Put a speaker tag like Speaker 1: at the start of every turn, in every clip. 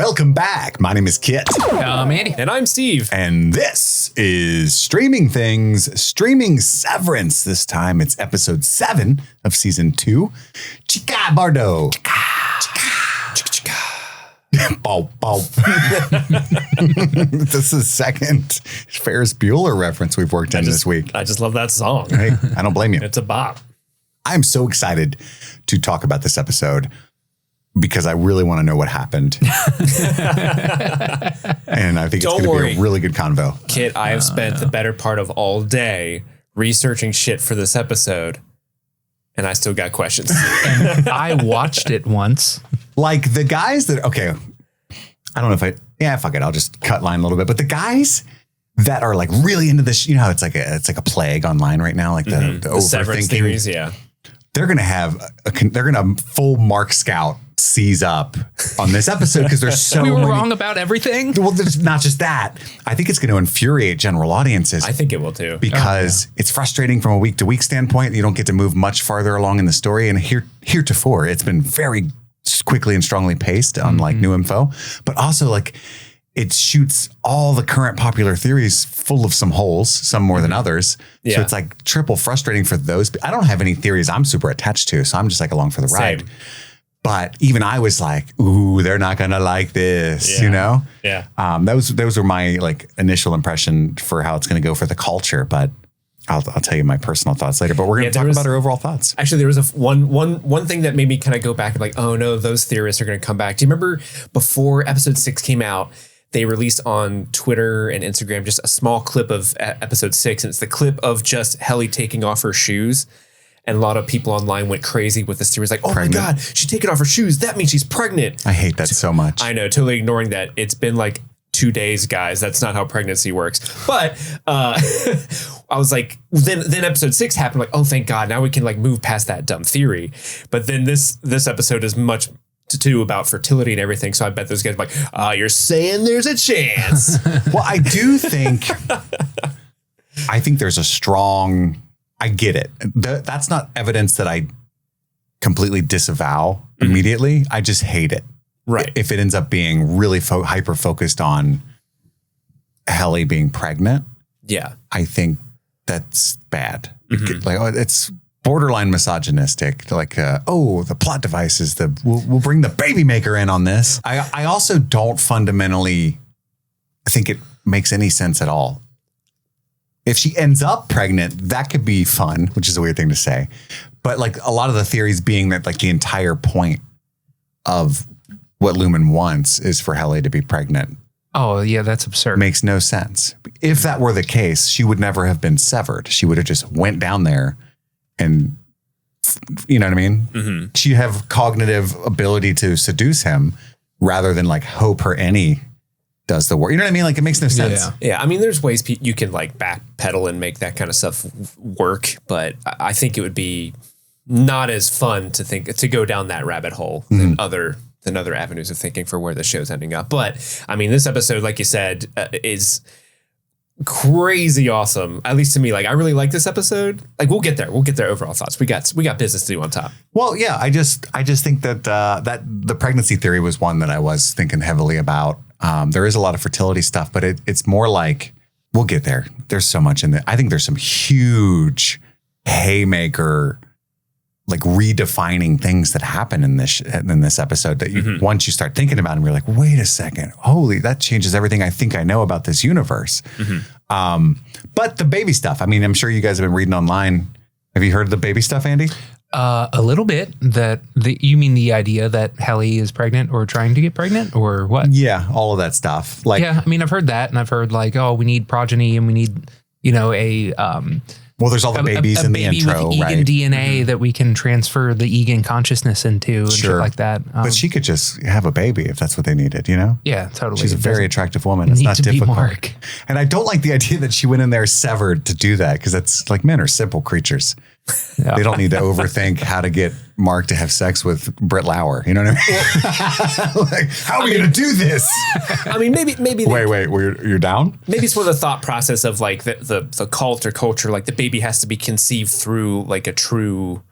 Speaker 1: Welcome back. My name is Kit.
Speaker 2: I'm Andy.
Speaker 3: And I'm Steve.
Speaker 1: And this is Streaming Severance. This time it's episode 7 of season 2. Chikhai Bardo. Bow, bow. This is second Ferris Bueller reference we've worked in this week.
Speaker 3: I just love that song.
Speaker 1: Hey, I don't blame you.
Speaker 3: It's a bop.
Speaker 1: I'm so excited to talk about this episode because I really want to know what happened. And I think it's going to be a really good convo.
Speaker 3: Kit, I have spent the better part of all day researching shit for this episode, and I still got questions.
Speaker 2: And I watched it once.
Speaker 1: Like the guys that, okay, I don't know if fuck it. I'll just cut line a little bit. But the guys that are like really into this, you know how it's like a plague online right now, like the
Speaker 3: Severance
Speaker 1: overthinking.
Speaker 3: theories, yeah.
Speaker 1: They're going to have they're going to full Mark Scout seize up on this episode because there's so
Speaker 2: we were
Speaker 1: many,
Speaker 2: wrong about everything.
Speaker 1: Well, there's not just that. I think it's going to infuriate general audiences.
Speaker 3: I think it will too.
Speaker 1: Because it's frustrating from a week to week standpoint. You don't get to move much farther along in the story. And heretofore, it's been very quickly and strongly paced on like new info, but also like it shoots all the current popular theories full of some holes, some more than others.
Speaker 3: Yeah.
Speaker 1: So it's like triple frustrating for those. I don't have any theories I'm super attached to, so I'm just like along for the ride. But even I was like, ooh, they're not going to like this, you know?
Speaker 3: Yeah.
Speaker 1: Those were my like initial impression for how it's going to go for the culture, but I'll tell you my personal thoughts later, but we're going to talk about our overall thoughts.
Speaker 3: Actually, there was one thing that made me kind of go back and like, oh no, those theorists are going to come back. Do you remember before episode 6 came out, they released on Twitter and Instagram just a small clip of episode 6, and it's the clip of just Helly taking off her shoes. And a lot of people online went crazy with this theory. It's like, oh pregnant. My God, she's taking off her shoes. That means she's pregnant.
Speaker 1: I hate that so much.
Speaker 3: I know, totally ignoring that. It's been like 2 days, guys. That's not how pregnancy works. But I was like, then episode 6 happened. Like, oh, thank God. Now we can like move past that dumb theory. But then this episode is much to do about fertility and everything. So I bet those guys are like, you're saying there's a chance.
Speaker 1: Well, I do think, I think there's a strong, I get it. That's not evidence that I completely disavow immediately. I just hate it.
Speaker 3: Right.
Speaker 1: If it ends up being really hyper focused on Helly being pregnant.
Speaker 3: Yeah.
Speaker 1: I think that's bad. Like, it's borderline misogynistic. Like, the plot device is we'll bring the baby maker in on this. I also don't fundamentally think it makes any sense at all. If she ends up pregnant, that could be fun, which is a weird thing to say. But like a lot of the theories being that like the entire point of what Lumen wants is for Helly to be pregnant.
Speaker 2: Oh, yeah, that's absurd.
Speaker 1: Makes no sense. If that were the case, she would never have been severed. She would have just went down there and, you know what I mean? Mm-hmm. She'd have cognitive ability to seduce him rather than like hope her any does the work. You know what I mean? Like it makes no sense.
Speaker 3: Yeah. I mean, there's ways you can like backpedal and make that kind of stuff work, but I think it would be not as fun to go down that rabbit hole than other avenues of thinking for where the show's ending up. But I mean, this episode, like you said, is crazy awesome. At least to me, like I really like this episode. Like we'll get there. We'll get their overall thoughts. We got business to do on top.
Speaker 1: Well, yeah, I just think that that the pregnancy theory was one that I was thinking heavily about. There is a lot of fertility stuff, but it's more like we'll get there. There's so much in there. I think there's some huge haymaker, like redefining things that happen in this episode that you once you start thinking about them, you're like, wait a second, holy, that changes everything I think I know about this universe. But the baby stuff, I mean, I'm sure you guys have been reading online. Have you heard of the baby stuff, Andy?
Speaker 2: A little bit. You mean the idea that Helly is pregnant or trying to get pregnant or what?
Speaker 1: Yeah, all of that stuff. Like,
Speaker 2: yeah, I mean, I've heard that, and I've heard like, oh, we need progeny and we need,
Speaker 1: well, there's all the babies in the intro,
Speaker 2: with Egan
Speaker 1: right?
Speaker 2: DNA that we can transfer the Egan consciousness into and shit like that.
Speaker 1: But she could just have a baby if that's what they needed, you know?
Speaker 2: Yeah, totally.
Speaker 1: She's a very attractive woman. It's not difficult. And I don't like the idea that she went in there severed to do that because that's like men are simple creatures. Yeah. They don't need to overthink how to get Mark to have sex with Britt Lauer. You know what I mean? Like, how are we going to do this?
Speaker 3: I mean, maybe.
Speaker 1: Wait, you're down?
Speaker 3: Maybe it's more the thought process of like the cult or culture, like the baby has to be conceived through like a true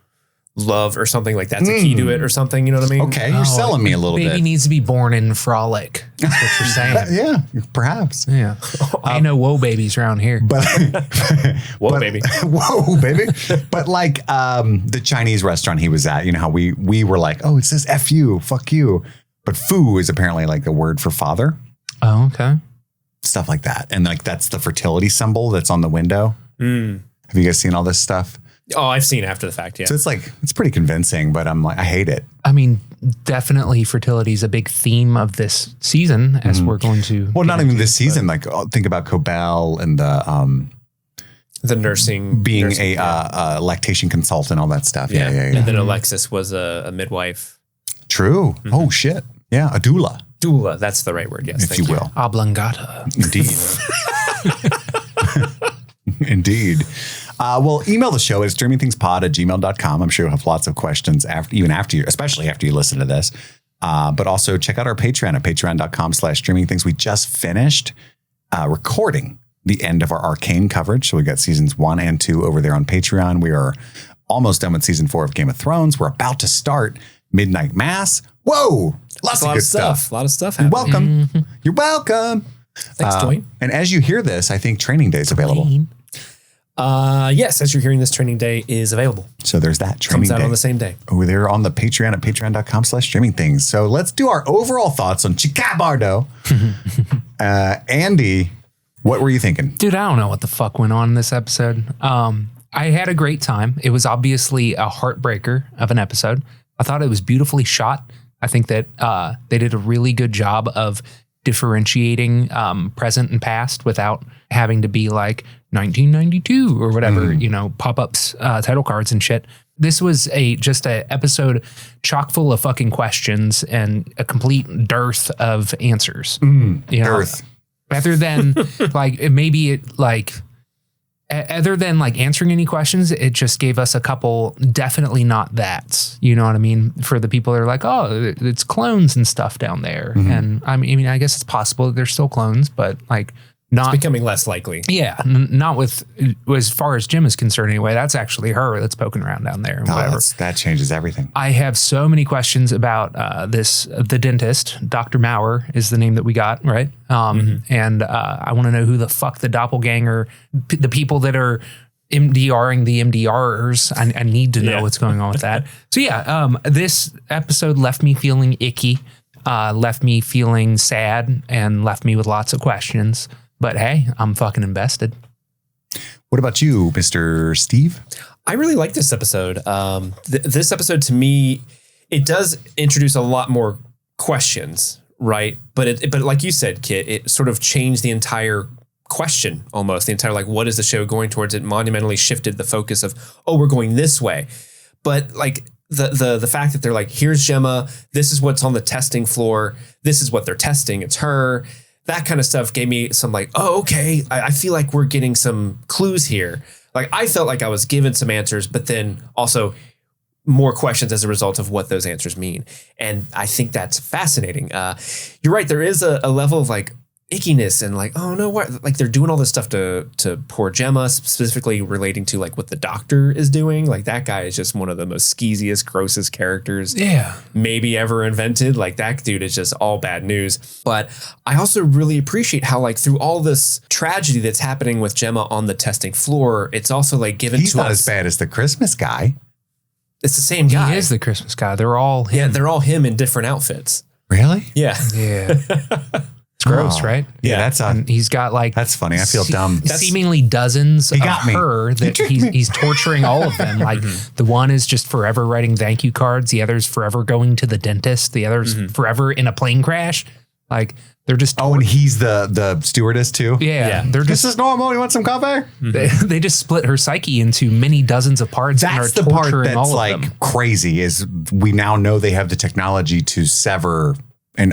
Speaker 3: love or something like that's a key to it or something. You know what I mean?
Speaker 1: Okay, you're selling me a little
Speaker 2: Baby
Speaker 1: bit.
Speaker 2: needs to be born in frolic. That's what you're saying.
Speaker 1: Yeah, perhaps.
Speaker 2: Yeah. Ain't no whoa babies around here.
Speaker 1: But
Speaker 3: Whoa, baby.
Speaker 1: whoa, baby. But like the Chinese restaurant he was at, you know how we were like, oh, it says F you, fuck you. But fu is apparently like a word for father.
Speaker 2: Oh, okay.
Speaker 1: Stuff like that. And like that's the fertility symbol that's on the window. Have you guys seen all this stuff?
Speaker 3: Oh, I've seen after the fact. Yeah.
Speaker 1: So it's pretty convincing, but I'm like, I hate it.
Speaker 2: I mean, definitely fertility is a big theme of this season, as we're going to.
Speaker 1: Well, not even this season. Like think about Cobell and
Speaker 3: the nursing
Speaker 1: being
Speaker 3: nursing,
Speaker 1: a lactation consultant, all that stuff. Yeah.
Speaker 3: And then Alexis was a midwife.
Speaker 1: True. Oh shit. Yeah, a doula.
Speaker 3: Doula, that's the right word. Yes,
Speaker 1: if you will.
Speaker 2: Oblongata.
Speaker 1: Indeed. Indeed. Well, email the show at streamingthingspod@gmail.com. I'm sure you'll have lots of questions especially after you listen to this. But also check out our Patreon at patreon.com/streamingthings. We just finished recording the end of our Arcane coverage. So we got seasons 1 and 2 over there on Patreon. We are almost done with season 4 of Game of Thrones. We're about to start Midnight Mass. Whoa! Lots of good stuff.
Speaker 3: A lot of stuff
Speaker 1: You're
Speaker 3: happening.
Speaker 1: welcome. You're welcome.
Speaker 3: Thanks, Dwayne.
Speaker 1: And as you hear this, I think Training Day is available.
Speaker 3: Yes, as you're hearing this, Training Day is available.
Speaker 1: So there's that Training
Speaker 3: Comes out
Speaker 1: Day
Speaker 3: on the same day.
Speaker 1: over there on the Patreon at patreon.com/streamingthings. So let's do our overall thoughts on Chikhai Bardo. Andy, what were you thinking?
Speaker 2: Dude, I don't know what the fuck went on in this episode. I had a great time. It was obviously a heartbreaker of an episode. I thought it was beautifully shot. I think that they did a really good job of differentiating present and past without having to be like 1992 or whatever, pop-ups, title cards and shit. This was just a episode chock full of fucking questions and a complete dearth of answers.
Speaker 1: Dearth.
Speaker 2: Other than other than like answering any questions, it just gave us a couple definitely not that's, you know what I mean? For the people that are like, oh, it's clones and stuff down there. And I mean, I guess it's possible that they're still clones, but like not
Speaker 3: It's becoming less likely.
Speaker 2: Yeah, not with as far as Jim is concerned anyway. That's actually her that's poking around down there and whatever.
Speaker 1: That changes everything.
Speaker 2: I have so many questions about the dentist. Dr. Maurer is the name that we got, right? And I want to know who the fuck the doppelganger, the people that are MDRing the MDRers. I need to know what's going on with that. So this episode left me feeling icky, left me feeling sad, and left me with lots of questions. But hey, I'm fucking invested.
Speaker 1: What about you, Mr. Steve?
Speaker 3: I really like this episode. This episode, to me, it does introduce a lot more questions, right? But like you said, Kit, it sort of changed the entire question almost. The entire, like, what is the show going towards? It monumentally shifted the focus of, oh, we're going this way. But like the fact that they're like, here's Gemma, this is what's on the testing floor, this is what they're testing, it's her. That kind of stuff gave me some like, oh, okay, I feel like we're getting some clues here. Like I felt like I was given some answers, but then also more questions as a result of what those answers mean. And I think that's fascinating. You're right. There is a level of like ickiness and like, oh no, what? Like they're doing all this stuff to poor Gemma, specifically relating to like what the doctor is doing. Like that guy is just one of the most skeeziest, grossest characters maybe ever invented. Like that dude is just all bad news. But I also really appreciate how like through all this tragedy that's happening with Gemma on the testing floor, it's also like given
Speaker 1: He's
Speaker 3: to
Speaker 1: not
Speaker 3: us.
Speaker 1: as bad as the Christmas guy.
Speaker 3: It's the same guy.
Speaker 2: He is the Christmas guy. They're all him.
Speaker 3: Yeah, they're all him in different outfits.
Speaker 1: Really?
Speaker 3: Yeah.
Speaker 2: Yeah. It's gross, right?
Speaker 1: Yeah,
Speaker 2: And he's got like
Speaker 1: that's funny. I feel dumb.
Speaker 2: Seemingly dozens of
Speaker 1: got me.
Speaker 2: her that he's torturing all of them. Like the one is just forever writing thank you cards. The other's forever going to the dentist. The other's forever in a plane crash. Like they're just
Speaker 1: and he's the stewardess too.
Speaker 2: yeah. They're
Speaker 1: This
Speaker 2: just
Speaker 1: is normal. You want some coffee?
Speaker 2: they just split her psyche into many dozens of parts.
Speaker 1: That's
Speaker 2: and
Speaker 1: the
Speaker 2: are
Speaker 1: part
Speaker 2: torturing
Speaker 1: that's
Speaker 2: all of
Speaker 1: like
Speaker 2: them.
Speaker 1: crazy. Is we now know they have the technology to sever an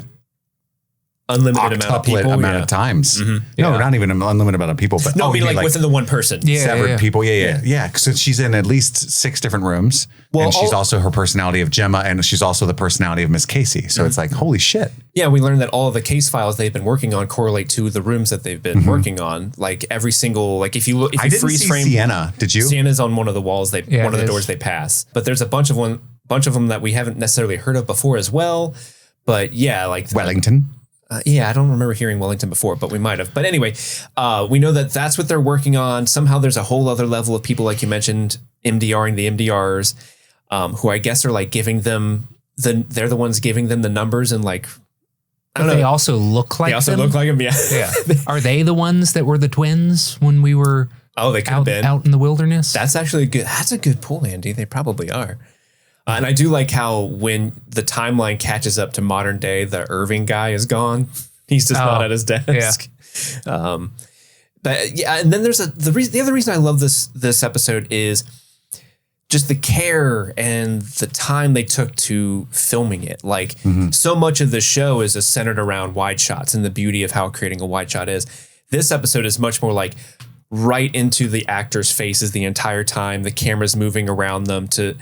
Speaker 3: unlimited amount of people.
Speaker 1: Amount of times. No, not even an unlimited amount of people, but
Speaker 3: no, I mean like within the one person.
Speaker 1: Severed people. Yeah. So she's in at least 6 different rooms. Well, and she's also her personality of Gemma, and she's also the personality of Miss Casey. So it's like, holy shit.
Speaker 3: Yeah, we learned that all of the case files they've been working on correlate to the rooms that they've been working on. Like every single, like if you look, if you freeze frame
Speaker 1: Sienna, did you?
Speaker 3: Sienna's on one of the walls. One of the doors they pass. But there's a bunch of them that we haven't necessarily heard of before as well. But yeah, like
Speaker 1: Wellington.
Speaker 3: I don't remember hearing Wellington before, but we might have. But anyway, we know that that's what they're working on. Somehow there's a whole other level of people, like you mentioned, MDRing the MDRs, who I guess are like giving them they're the ones giving them the numbers and like, I don't know.
Speaker 2: They also look like them.
Speaker 3: Look like them, yeah.
Speaker 2: Are they the ones that were the twins when we were
Speaker 3: they could have been
Speaker 2: out in the wilderness?
Speaker 3: That's actually that's a good pull, Andy. They probably are. And I do like how when the timeline catches up to modern day, the Irving guy is gone. He's just not at his desk. Yeah. But yeah, and then there's the other reason I love this episode is just the care and the time they took to filming it. Like so much of the show is centered around wide shots and the beauty of how creating a wide shot is. This episode is much more like right into the actors' faces the entire time. The camera's moving around them to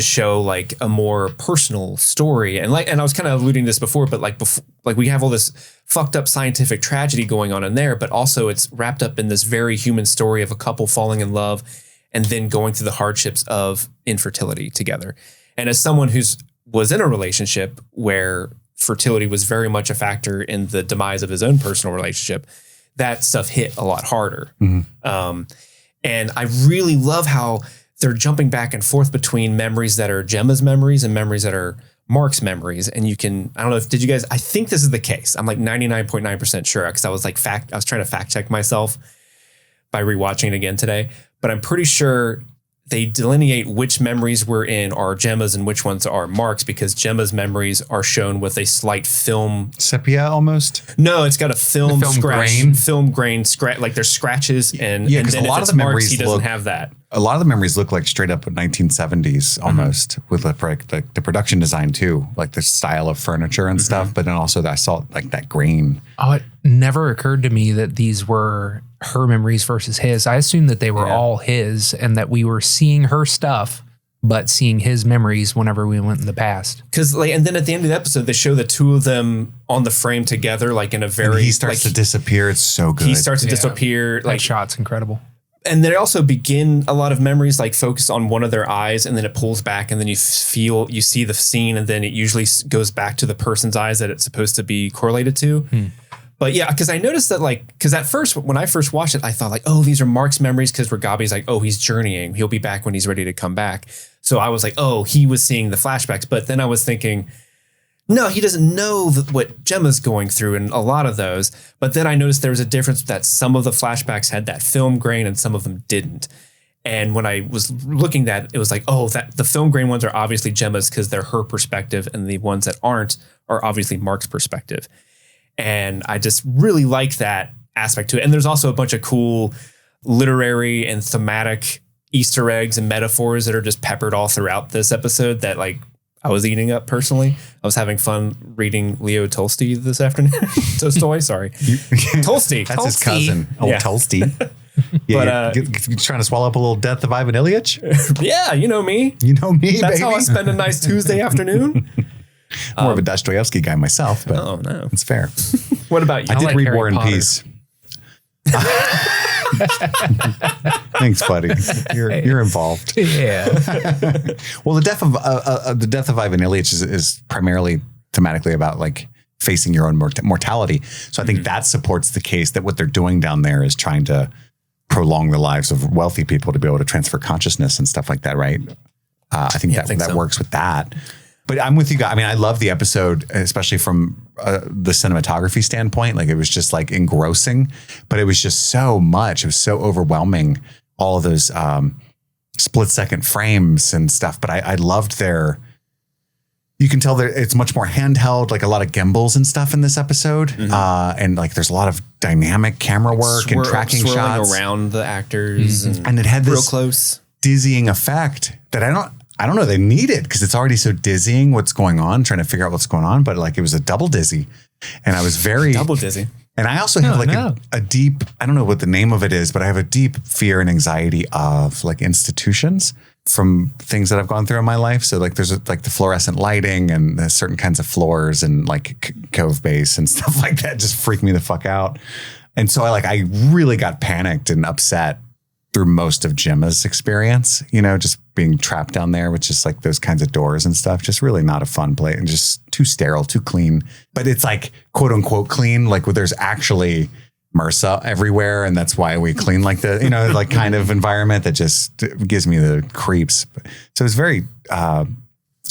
Speaker 3: show like a more personal story. And I was kind of alluding to this before, but like we have all this fucked up scientific tragedy going on in there, but also it's wrapped up in this very human story of a couple falling in love and then going through the hardships of infertility together. And as someone was in a relationship where fertility was very much a factor in the demise of his own personal relationship, that stuff hit a lot harder. And I really love how they're jumping back and forth between memories that are Gemma's memories and memories that are Mark's memories. And I don't know did you guys, I think this is the case. I'm like 99.9% sure because I was trying to fact check myself by rewatching it again today, but I'm pretty sure they delineate which memories were in are Gemma's and which ones are Mark's because Gemma's memories are shown with a slight film
Speaker 1: sepia almost.
Speaker 3: No, it's got a film grain scratch, like there's scratches and
Speaker 1: because
Speaker 3: a lot of the memories he doesn't have that.
Speaker 1: A lot of the memories look like straight up 1970s almost with the production design too, like the style of furniture and stuff. But then also I saw like that grain.
Speaker 2: Oh, it never occurred to me that these were her memories versus his. I assumed that they were all his and that we were seeing her stuff, but seeing his memories whenever we went in the past.
Speaker 3: Because and then at the end of the episode, they show the two of them on the frame together, like in a very.
Speaker 1: And he starts to disappear. It's so good.
Speaker 3: He starts to disappear.
Speaker 2: That shot's incredible.
Speaker 3: And they also begin a lot of memories like focus on one of their eyes and then it pulls back and then you see the scene and then it usually goes back to the person's eyes that it's supposed to be correlated to. But yeah, because I noticed that because at first, when I first watched it, I thought like, oh, these are Mark's memories because Ragabi's like, oh, he's journeying. He'll be back when he's ready to come back. So I was like, oh, he was seeing the flashbacks. But then I was thinking, no, he doesn't know what Gemma's going through in a lot of those. But then I noticed there was a difference that some of the flashbacks had that film grain and some of them didn't. And when I was looking at it, it was like, oh, that the film grain ones are obviously Gemma's because they're her perspective. And the ones that aren't are obviously Mark's perspective. And I just really like that aspect to it. And there's also a bunch of cool literary and thematic Easter eggs and metaphors that are just peppered all throughout this episode that I was eating up personally. I was having fun reading Leo Tolstoy this afternoon. Tolstoy, sorry. Tolstoy.
Speaker 1: That's his cousin, Tolstoy. Yeah, but you're trying to swallow up a little Death of Ivan Ilyich?
Speaker 3: Yeah, you know me.
Speaker 1: You know me,
Speaker 3: That's
Speaker 1: baby.
Speaker 3: how I spend a nice Tuesday afternoon.
Speaker 1: More of a Dostoevsky guy myself, but
Speaker 3: no,
Speaker 1: it's fair.
Speaker 3: What about you?
Speaker 1: I did
Speaker 2: like
Speaker 1: read
Speaker 2: Harry
Speaker 1: War and
Speaker 2: Potter.
Speaker 1: Peace. Thanks, buddy. You're involved.
Speaker 2: Yeah.
Speaker 1: Well, the death of Ivan Ilyich is primarily thematically about like facing your own mortality. So I think that supports the case that what they're doing down there is trying to prolong the lives of wealthy people to be able to transfer consciousness and stuff like that, right? I think that works with that. But I'm with you guys. I mean, I love the episode, especially from the cinematography standpoint. Like it was just like engrossing, but it was just so much. It was so overwhelming. All of those split second frames and stuff. But I loved you can tell that it's much more handheld, like a lot of gimbals and stuff in this episode. And like there's a lot of dynamic camera work and tracking shots
Speaker 3: around the actors.
Speaker 1: And it had this
Speaker 3: real close
Speaker 1: dizzying effect that I don't know they need it because it's already so dizzying what's going on, trying to figure out what's going on. But like it was a double dizzy And I was very
Speaker 3: double dizzy.
Speaker 1: And I also have a deep, I don't know what the name of it is, but I have a deep fear and anxiety of like institutions from things that I've gone through in my life. So like there's like the fluorescent lighting and the certain kinds of floors and like cove base and stuff like that just freak me the fuck out. And so I really got panicked and upset through most of Gemma's experience, you know, just being trapped down there with just like those kinds of doors and stuff. Just really not a fun place and just too sterile, too clean. But it's like quote unquote clean, like where there's actually MRSA everywhere. And that's why we clean like the, you know, like kind of environment that just gives me the creeps. So it's very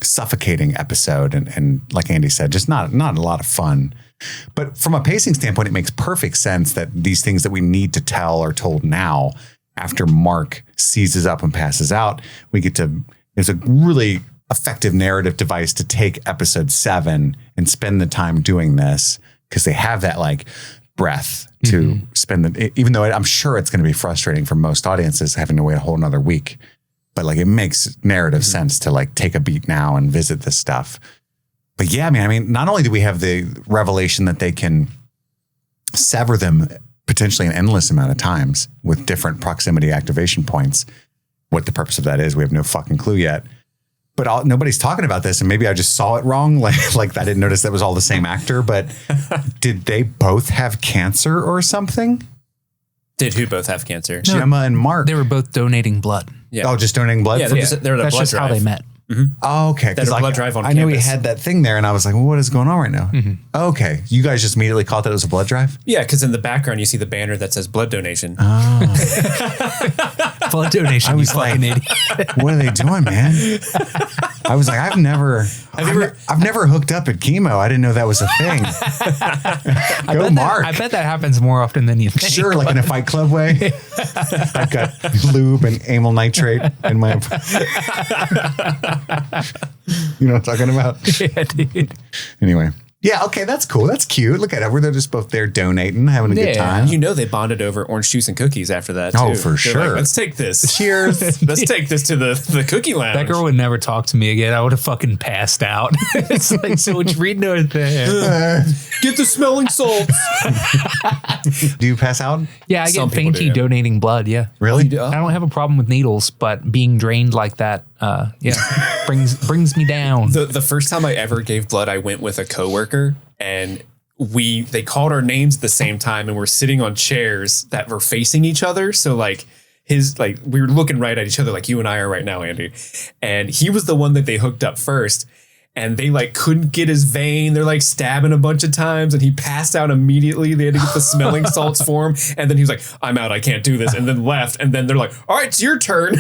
Speaker 1: suffocating episode. And like Andy said, just not a lot of fun. But from a pacing standpoint, it makes perfect sense that these things that we need to tell are told now. After Mark seizes up and passes out, it's a really effective narrative device to take episode 7 and spend the time doing this because they have that like breath to spend even though I'm sure it's going to be frustrating for most audiences having to wait a whole nother week, but like it makes narrative sense to like take a beat now and visit this stuff. But yeah, I mean, not only do we have the revelation that they can sever them potentially an endless amount of times with different proximity activation points. What the purpose of that is, we have no fucking clue yet. But nobody's talking about this, and maybe I just saw it wrong. Like I didn't notice that was all the same actor. But did they both have cancer or something?
Speaker 3: Did who both have cancer?
Speaker 1: Gemma and Mark.
Speaker 2: They were both donating blood.
Speaker 3: Yeah.
Speaker 1: Oh, just donating blood?
Speaker 3: Yeah, they're the
Speaker 2: That's
Speaker 3: blood
Speaker 2: just
Speaker 3: drive.
Speaker 2: how they met.
Speaker 1: Oh, okay.
Speaker 3: That's a blood drive on
Speaker 1: I knew he
Speaker 3: campus.
Speaker 1: had that thing there, and I was like, well, what is going on right now? Okay. You guys just immediately caught that it was a blood drive?
Speaker 3: Yeah, because in the background you see the banner that says blood donation.
Speaker 2: Blood donation.
Speaker 1: I was like,
Speaker 2: idiot.
Speaker 1: what are they doing, man? I was like, I've never hooked up at chemo. I didn't know that was a thing. Go, Mark.
Speaker 2: I bet that happens more often than you think.
Speaker 1: Sure, like in a Fight Club way. I've got lube and amyl nitrate in my. You know what I'm talking about?
Speaker 2: Yeah, dude.
Speaker 1: Anyway. Yeah, okay, that's cool. That's cute. Look at it. They're just both there donating, having a good time.
Speaker 3: You know they bonded over orange juice and cookies after that, too.
Speaker 1: Oh, for
Speaker 3: They're
Speaker 1: sure.
Speaker 3: Like, let's take this.
Speaker 1: Cheers.
Speaker 3: Let's take this to the cookie lounge.
Speaker 2: That girl would never talk to me again. I would have fucking passed out. It's like, so what you reading over there?
Speaker 3: Get the smelling salts.
Speaker 1: Do you pass out?
Speaker 2: Yeah, I
Speaker 3: Some
Speaker 2: get
Speaker 3: people
Speaker 2: fainty
Speaker 3: do.
Speaker 2: donating blood, yeah.
Speaker 1: Really?
Speaker 2: I don't have a problem with needles, but being drained like that, brings me down.
Speaker 3: The first time I ever gave blood, I went with a coworker, and they called our names at the same time, and we're sitting on chairs that were facing each other. So like we were looking right at each other, like you and I are right now, Andy. And he was the one that they hooked up first, and they like couldn't get his vein. They're like stabbing a bunch of times, and he passed out immediately. They had to get the smelling salts for him, and then he was like, "I'm out. I can't do this," and then left. And then they're like, "All right, it's your turn."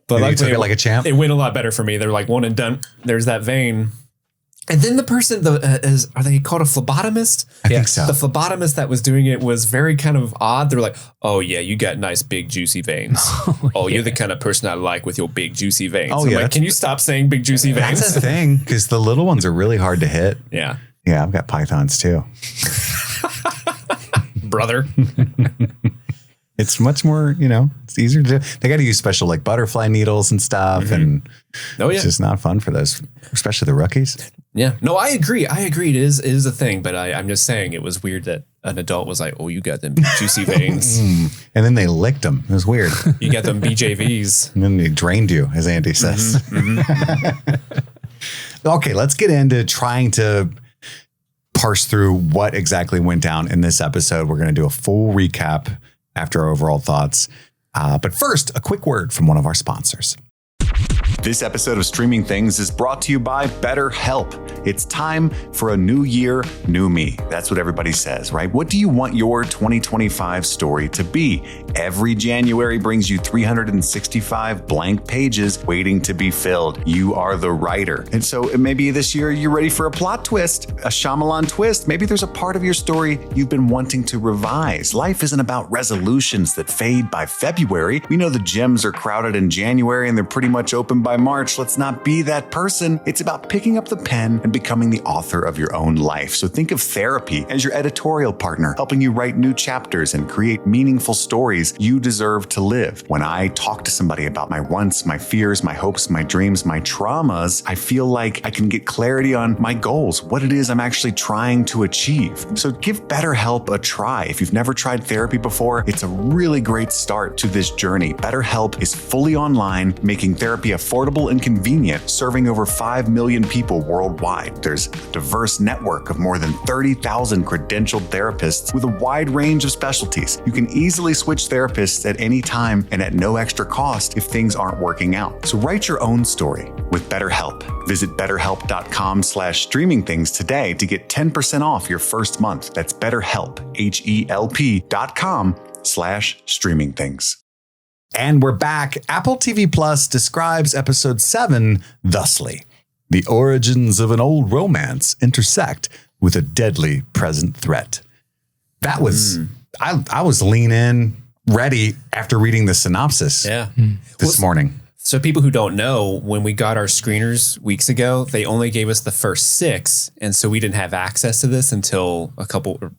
Speaker 3: But
Speaker 1: You
Speaker 3: luckily,
Speaker 1: took it like a champ?
Speaker 3: It went a lot better for me. They're like one and done. There's that vein. And then the person, are they called a phlebotomist?
Speaker 1: I think so.
Speaker 3: The phlebotomist that was doing it was very kind of odd. They're like, "Oh yeah, you got nice big juicy veins. You're the kind of person I like with your big juicy veins."
Speaker 1: Oh,
Speaker 3: I'm
Speaker 1: yeah,
Speaker 3: like, can you stop saying big juicy veins?
Speaker 1: That's a thing, because the little ones are really hard to hit.
Speaker 3: Yeah,
Speaker 1: Yeah, I've got pythons too.
Speaker 3: brother.
Speaker 1: It's much more, it's easier to do. They got to use special like butterfly needles and stuff. And it's just not fun for those, especially the rookies.
Speaker 3: Yeah, no, I agree. It is a thing, but I'm just saying it was weird that an adult was like, "Oh, you got them juicy veins.
Speaker 1: And then they licked them. It was weird.
Speaker 3: You got them BJVs."
Speaker 1: And then they drained you, as Andy says. Okay, let's get into trying to parse through what exactly went down in this episode. We're going to do a full recap after our overall thoughts. But first, a quick word from one of our sponsors. This episode of Streaming Things is brought to you by BetterHelp. It's time for a new year, new me. That's what everybody says, right? What do you want your 2025 story to be? Every January brings you 365 blank pages waiting to be filled. You are the writer. And so maybe this year you're ready for a plot twist, a Shyamalan twist. Maybe there's a part of your story you've been wanting to revise. Life isn't about resolutions that fade by February. We know the gyms are crowded in January and they're pretty much open by by March, let's not be that person. It's about picking up the pen and becoming the author of your own life. So think of therapy as your editorial partner, helping you write new chapters and create meaningful stories you deserve to live. When I talk to somebody about my wants, my fears, my hopes, my dreams, my traumas, I feel like I can get clarity on my goals, what it is I'm actually trying to achieve. So give BetterHelp a try. If you've never tried therapy before, it's a really great start to this journey. BetterHelp is fully online, making therapy affordable and convenient, serving over 5 million people worldwide. There's a diverse network of more than 30,000 credentialed therapists with a wide range of specialties. You can easily switch therapists at any time and at no extra cost if things aren't working out. So write your own story with BetterHelp. Visit BetterHelp.com/streamingthings today to get 10% off your first month. That's BetterHelp, HELP.com/streamingthings. And we're back. Apple TV Plus describes episode 7 thusly: the origins of an old romance intersect with a deadly present threat. That was, I was lean in, ready after reading the synopsis this morning.
Speaker 3: So people who don't know, when we got our screeners weeks ago, they only gave us the first 6. And so we didn't have access to this until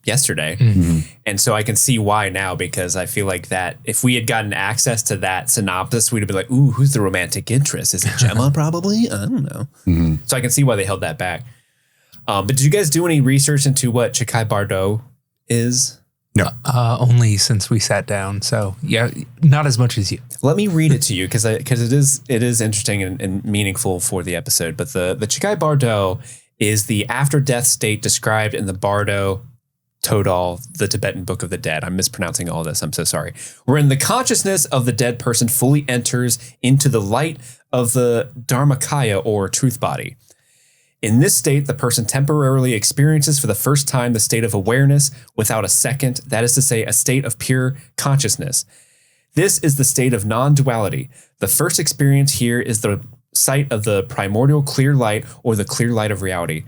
Speaker 3: yesterday. Mm-hmm. And so I can see why now, because I feel like that if we had gotten access to that synopsis, we'd have been like, ooh, who's the romantic interest? Is it Gemma probably? I don't know. Mm-hmm. So I can see why they held that back. But did you guys do any research into what Chikhai Bardo is?
Speaker 2: No. Only since we sat down. So yeah, not as much as you.
Speaker 3: Let me read it to you because it is interesting and meaningful for the episode. But the Chikhai Bardo is the after death state described in the Bardo Todal, the Tibetan Book of the Dead. I'm mispronouncing all this. I'm so sorry. Wherein the consciousness of the dead person fully enters into the light of the Dharmakaya or truth body. In this state, the person temporarily experiences for the first time the state of awareness without a second, that is to say, a state of pure consciousness. This is the state of non-duality. The first experience here is the sight of the primordial clear light or the clear light of reality.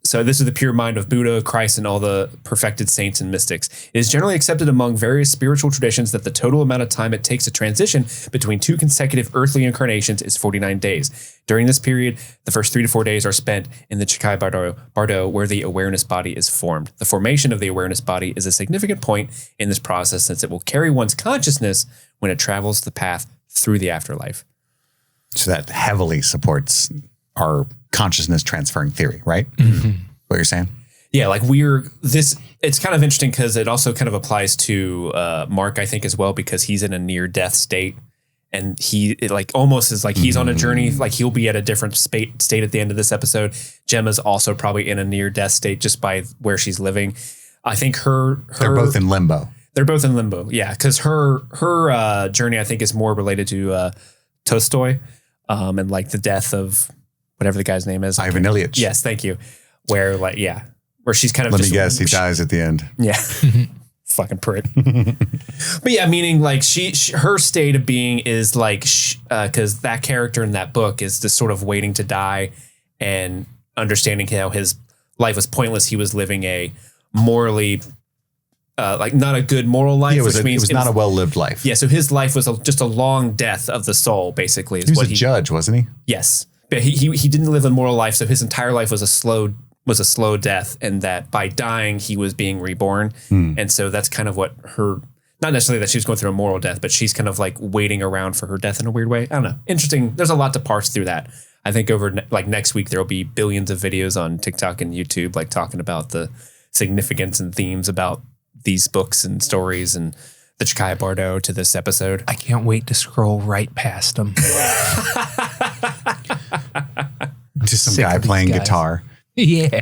Speaker 3: So this is the pure mind of Buddha, Christ, and all the perfected saints and mystics. It is generally accepted among various spiritual traditions that the total amount of time it takes to transition between 2 consecutive earthly incarnations is 49 days. During this period, the first 3 to 4 days are spent in the Chikhai Bardo, where the awareness body is formed. The formation of the awareness body is a significant point in this process since it will carry one's consciousness when it travels the path through the afterlife.
Speaker 1: So that heavily supports our consciousness transferring theory, right? Mm-hmm. What you're saying?
Speaker 3: Yeah, like it's kind of interesting because it also kind of applies to Mark, I think, as well, because he's in a near death state and almost is like he's on a journey, like he'll be at a different state at the end of this episode. Gemma's also probably in a near death state just by where she's living. I think they're
Speaker 1: both in limbo.
Speaker 3: They're both in limbo. Yeah. Cause her journey, I think, is more related to Tolstoy and like the death of whatever the guy's name is.
Speaker 1: Ivan Ilyich.
Speaker 3: Yes. Thank you. Where she's kind of
Speaker 1: Let me guess, he dies at the end.
Speaker 3: Yeah. Fucking prick. But yeah, meaning like her state of being is like, cause that character in that book is just sort of waiting to die and understanding how his life was pointless. He was living a morally, like not a good moral life,
Speaker 1: which means it was not a well-lived life.
Speaker 3: Yeah. So his life was just a long death of the soul, basically.
Speaker 1: He was a judge, wasn't he?
Speaker 3: Yes. But he didn't live a moral life. So his entire life was a slow death, and that by dying, he was being reborn. And so that's kind of what not necessarily that she was going through a moral death, but she's kind of like waiting around for her death in a weird way. I don't know. Interesting. There's a lot to parse through that. I think over next week, there'll be billions of videos on TikTok and YouTube, like talking about the significance and themes about these books and stories and the Chikhai Bardo to this episode.
Speaker 2: I can't wait to scroll right past them.
Speaker 1: To some guy playing guitar.
Speaker 2: Yeah.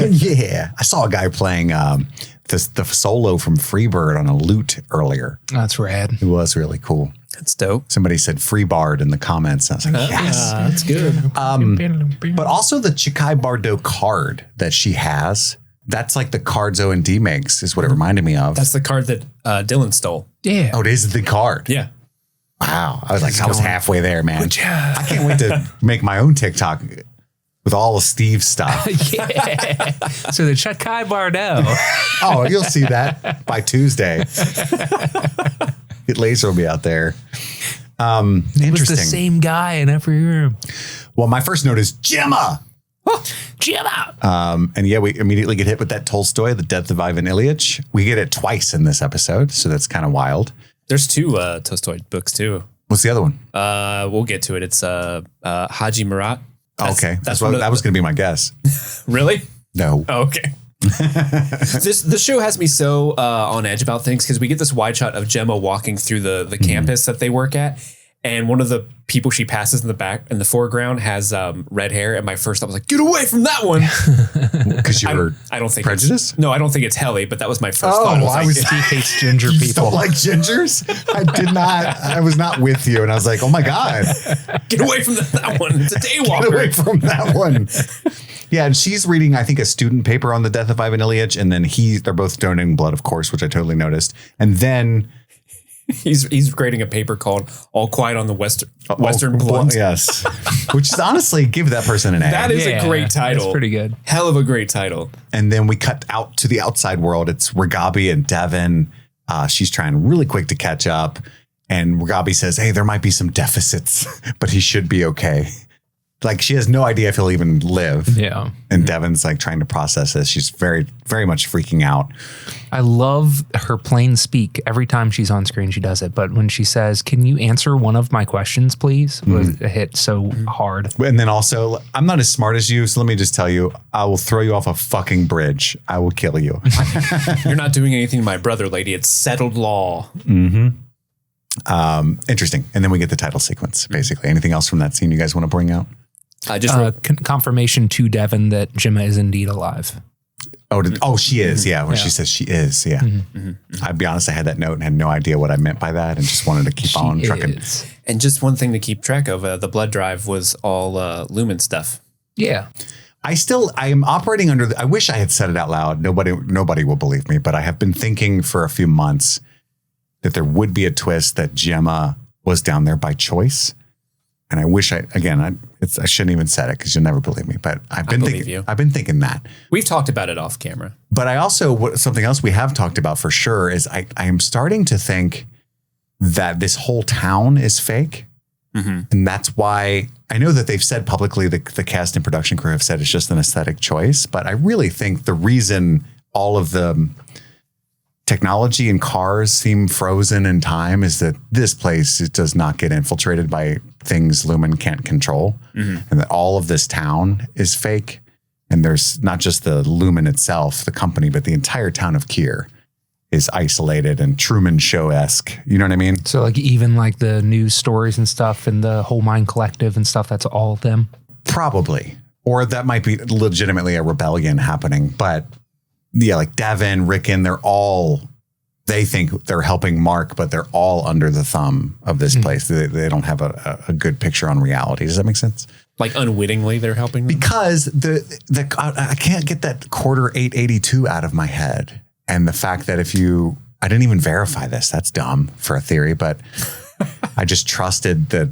Speaker 1: Yeah. I saw a guy playing the solo from Freebird on a lute earlier.
Speaker 2: That's rad.
Speaker 1: It was really cool.
Speaker 3: That's dope.
Speaker 1: Somebody said Freebard in the comments. I was like, yes.
Speaker 3: That's good.
Speaker 1: But also the Chikhai Bardo card that she has, that's like the cards O&D makes is what it reminded me of.
Speaker 3: That's the card that Dylan stole.
Speaker 2: Yeah.
Speaker 1: Oh, it is the card.
Speaker 3: Yeah.
Speaker 1: Wow. I was halfway there, man. I can't wait to make my own TikTok with all of Steve's stuff.
Speaker 2: Yeah. So the Chikhai Bardo.
Speaker 1: Oh, you'll see that by Tuesday. Laser will be out there.
Speaker 2: It was
Speaker 1: Interesting.
Speaker 2: the same guy in every room.
Speaker 1: Well, my first note is Gemma.
Speaker 2: Gemma.
Speaker 1: And yeah, we immediately get hit with that Tolstoy, The Death of Ivan Ilyich. We get it twice in this episode, so that's kind of wild.
Speaker 3: There's 2 Tolstoy books too.
Speaker 1: What's the other one?
Speaker 3: We'll get to it. It's Haji Murat.
Speaker 1: Okay, that was going to be my guess.
Speaker 3: Really?
Speaker 1: No.
Speaker 3: Oh, okay. This show has me so on edge about things because we get this wide shot of Gemma walking through the campus that they work at, and one of the people she passes in the foreground has red hair. And my first thought was like, get away from that one,
Speaker 1: Because you're
Speaker 3: I don't think
Speaker 1: prejudiced.
Speaker 3: No, I don't think it's Helly, but that was my first thought.
Speaker 2: He hates ginger
Speaker 1: You
Speaker 2: people.
Speaker 1: don't like gingers? I did not. I was not with you, and I was like, oh my god,
Speaker 3: Get away from that one. It's a
Speaker 1: get away
Speaker 3: daywalker.
Speaker 1: from that one. Yeah, and she's reading, I think, a student paper on the death of Ivan Ilyich, and then they're both donating blood, of course, which I totally noticed. And then
Speaker 3: He's grading a paper called "All Quiet on the Western Front."
Speaker 1: Yes, which is honestly give that person an A.
Speaker 3: That is a great title.
Speaker 2: That's pretty good.
Speaker 3: Hell of a great title.
Speaker 1: And then we cut out to the outside world. It's Ragabi and Devin. She's trying really quick to catch up, and Ragabi says, "Hey, there might be some deficits, but he should be okay." Like she has no idea if he'll even live.
Speaker 2: Yeah.
Speaker 1: And Devin's like trying to process this. She's very, very much freaking out.
Speaker 2: I love her plain speak. Every time she's on screen, she does it. But when she says, can you answer one of my questions, please? Was a hit so hard.
Speaker 1: And then also, I'm not as smart as you, so let me just tell you, I will throw you off a fucking bridge. I will kill you.
Speaker 3: You're not doing anything to my brother, lady. It's settled law.
Speaker 1: Interesting. And then we get the title sequence, basically. Anything else from that scene you guys want to bring out?
Speaker 3: I just
Speaker 2: Confirmation to Devin that Gemma is indeed alive.
Speaker 1: She is. Yeah. When she says she is. Yeah. I'd be honest. I had that note and had no idea what I meant by that and just wanted to keep on trucking.
Speaker 3: And just one thing to keep track of, the blood drive was all lumen stuff.
Speaker 2: Yeah.
Speaker 1: I am operating under I wish I had said it out loud. Nobody will believe me, but I have been thinking for a few months that there would be a twist that Gemma was down there by choice. And I wish I shouldn't even said it because you'll never believe me, but I've been thinking that.
Speaker 3: We've talked about it off camera.
Speaker 1: But I also, something else we have talked about for sure is I am starting to think that this whole town is fake. And that's why I know that they've said publicly, the cast and production crew have said it's just an aesthetic choice. But I really think the reason all of the technology and cars seem frozen in time is that this place does not get infiltrated by things Lumen can't control. And that all of this town is fake. And there's not just the Lumen itself, the company, but the entire town of Kier is isolated and Truman Show-esque. You know what I mean?
Speaker 2: So like even like the news stories and stuff and the whole Mind Collective and stuff, that's all of them?
Speaker 1: Probably. Or that might be legitimately a rebellion happening. But yeah, like Devin, Rickon, they think they're helping Mark, but they're all under the thumb of this place. They don't have a good picture on reality. Does that make sense?
Speaker 3: Like unwittingly they're helping them?
Speaker 1: Because I can't get that quarter 882 out of my head. And the fact that I didn't even verify this. That's dumb for a theory, but I just trusted that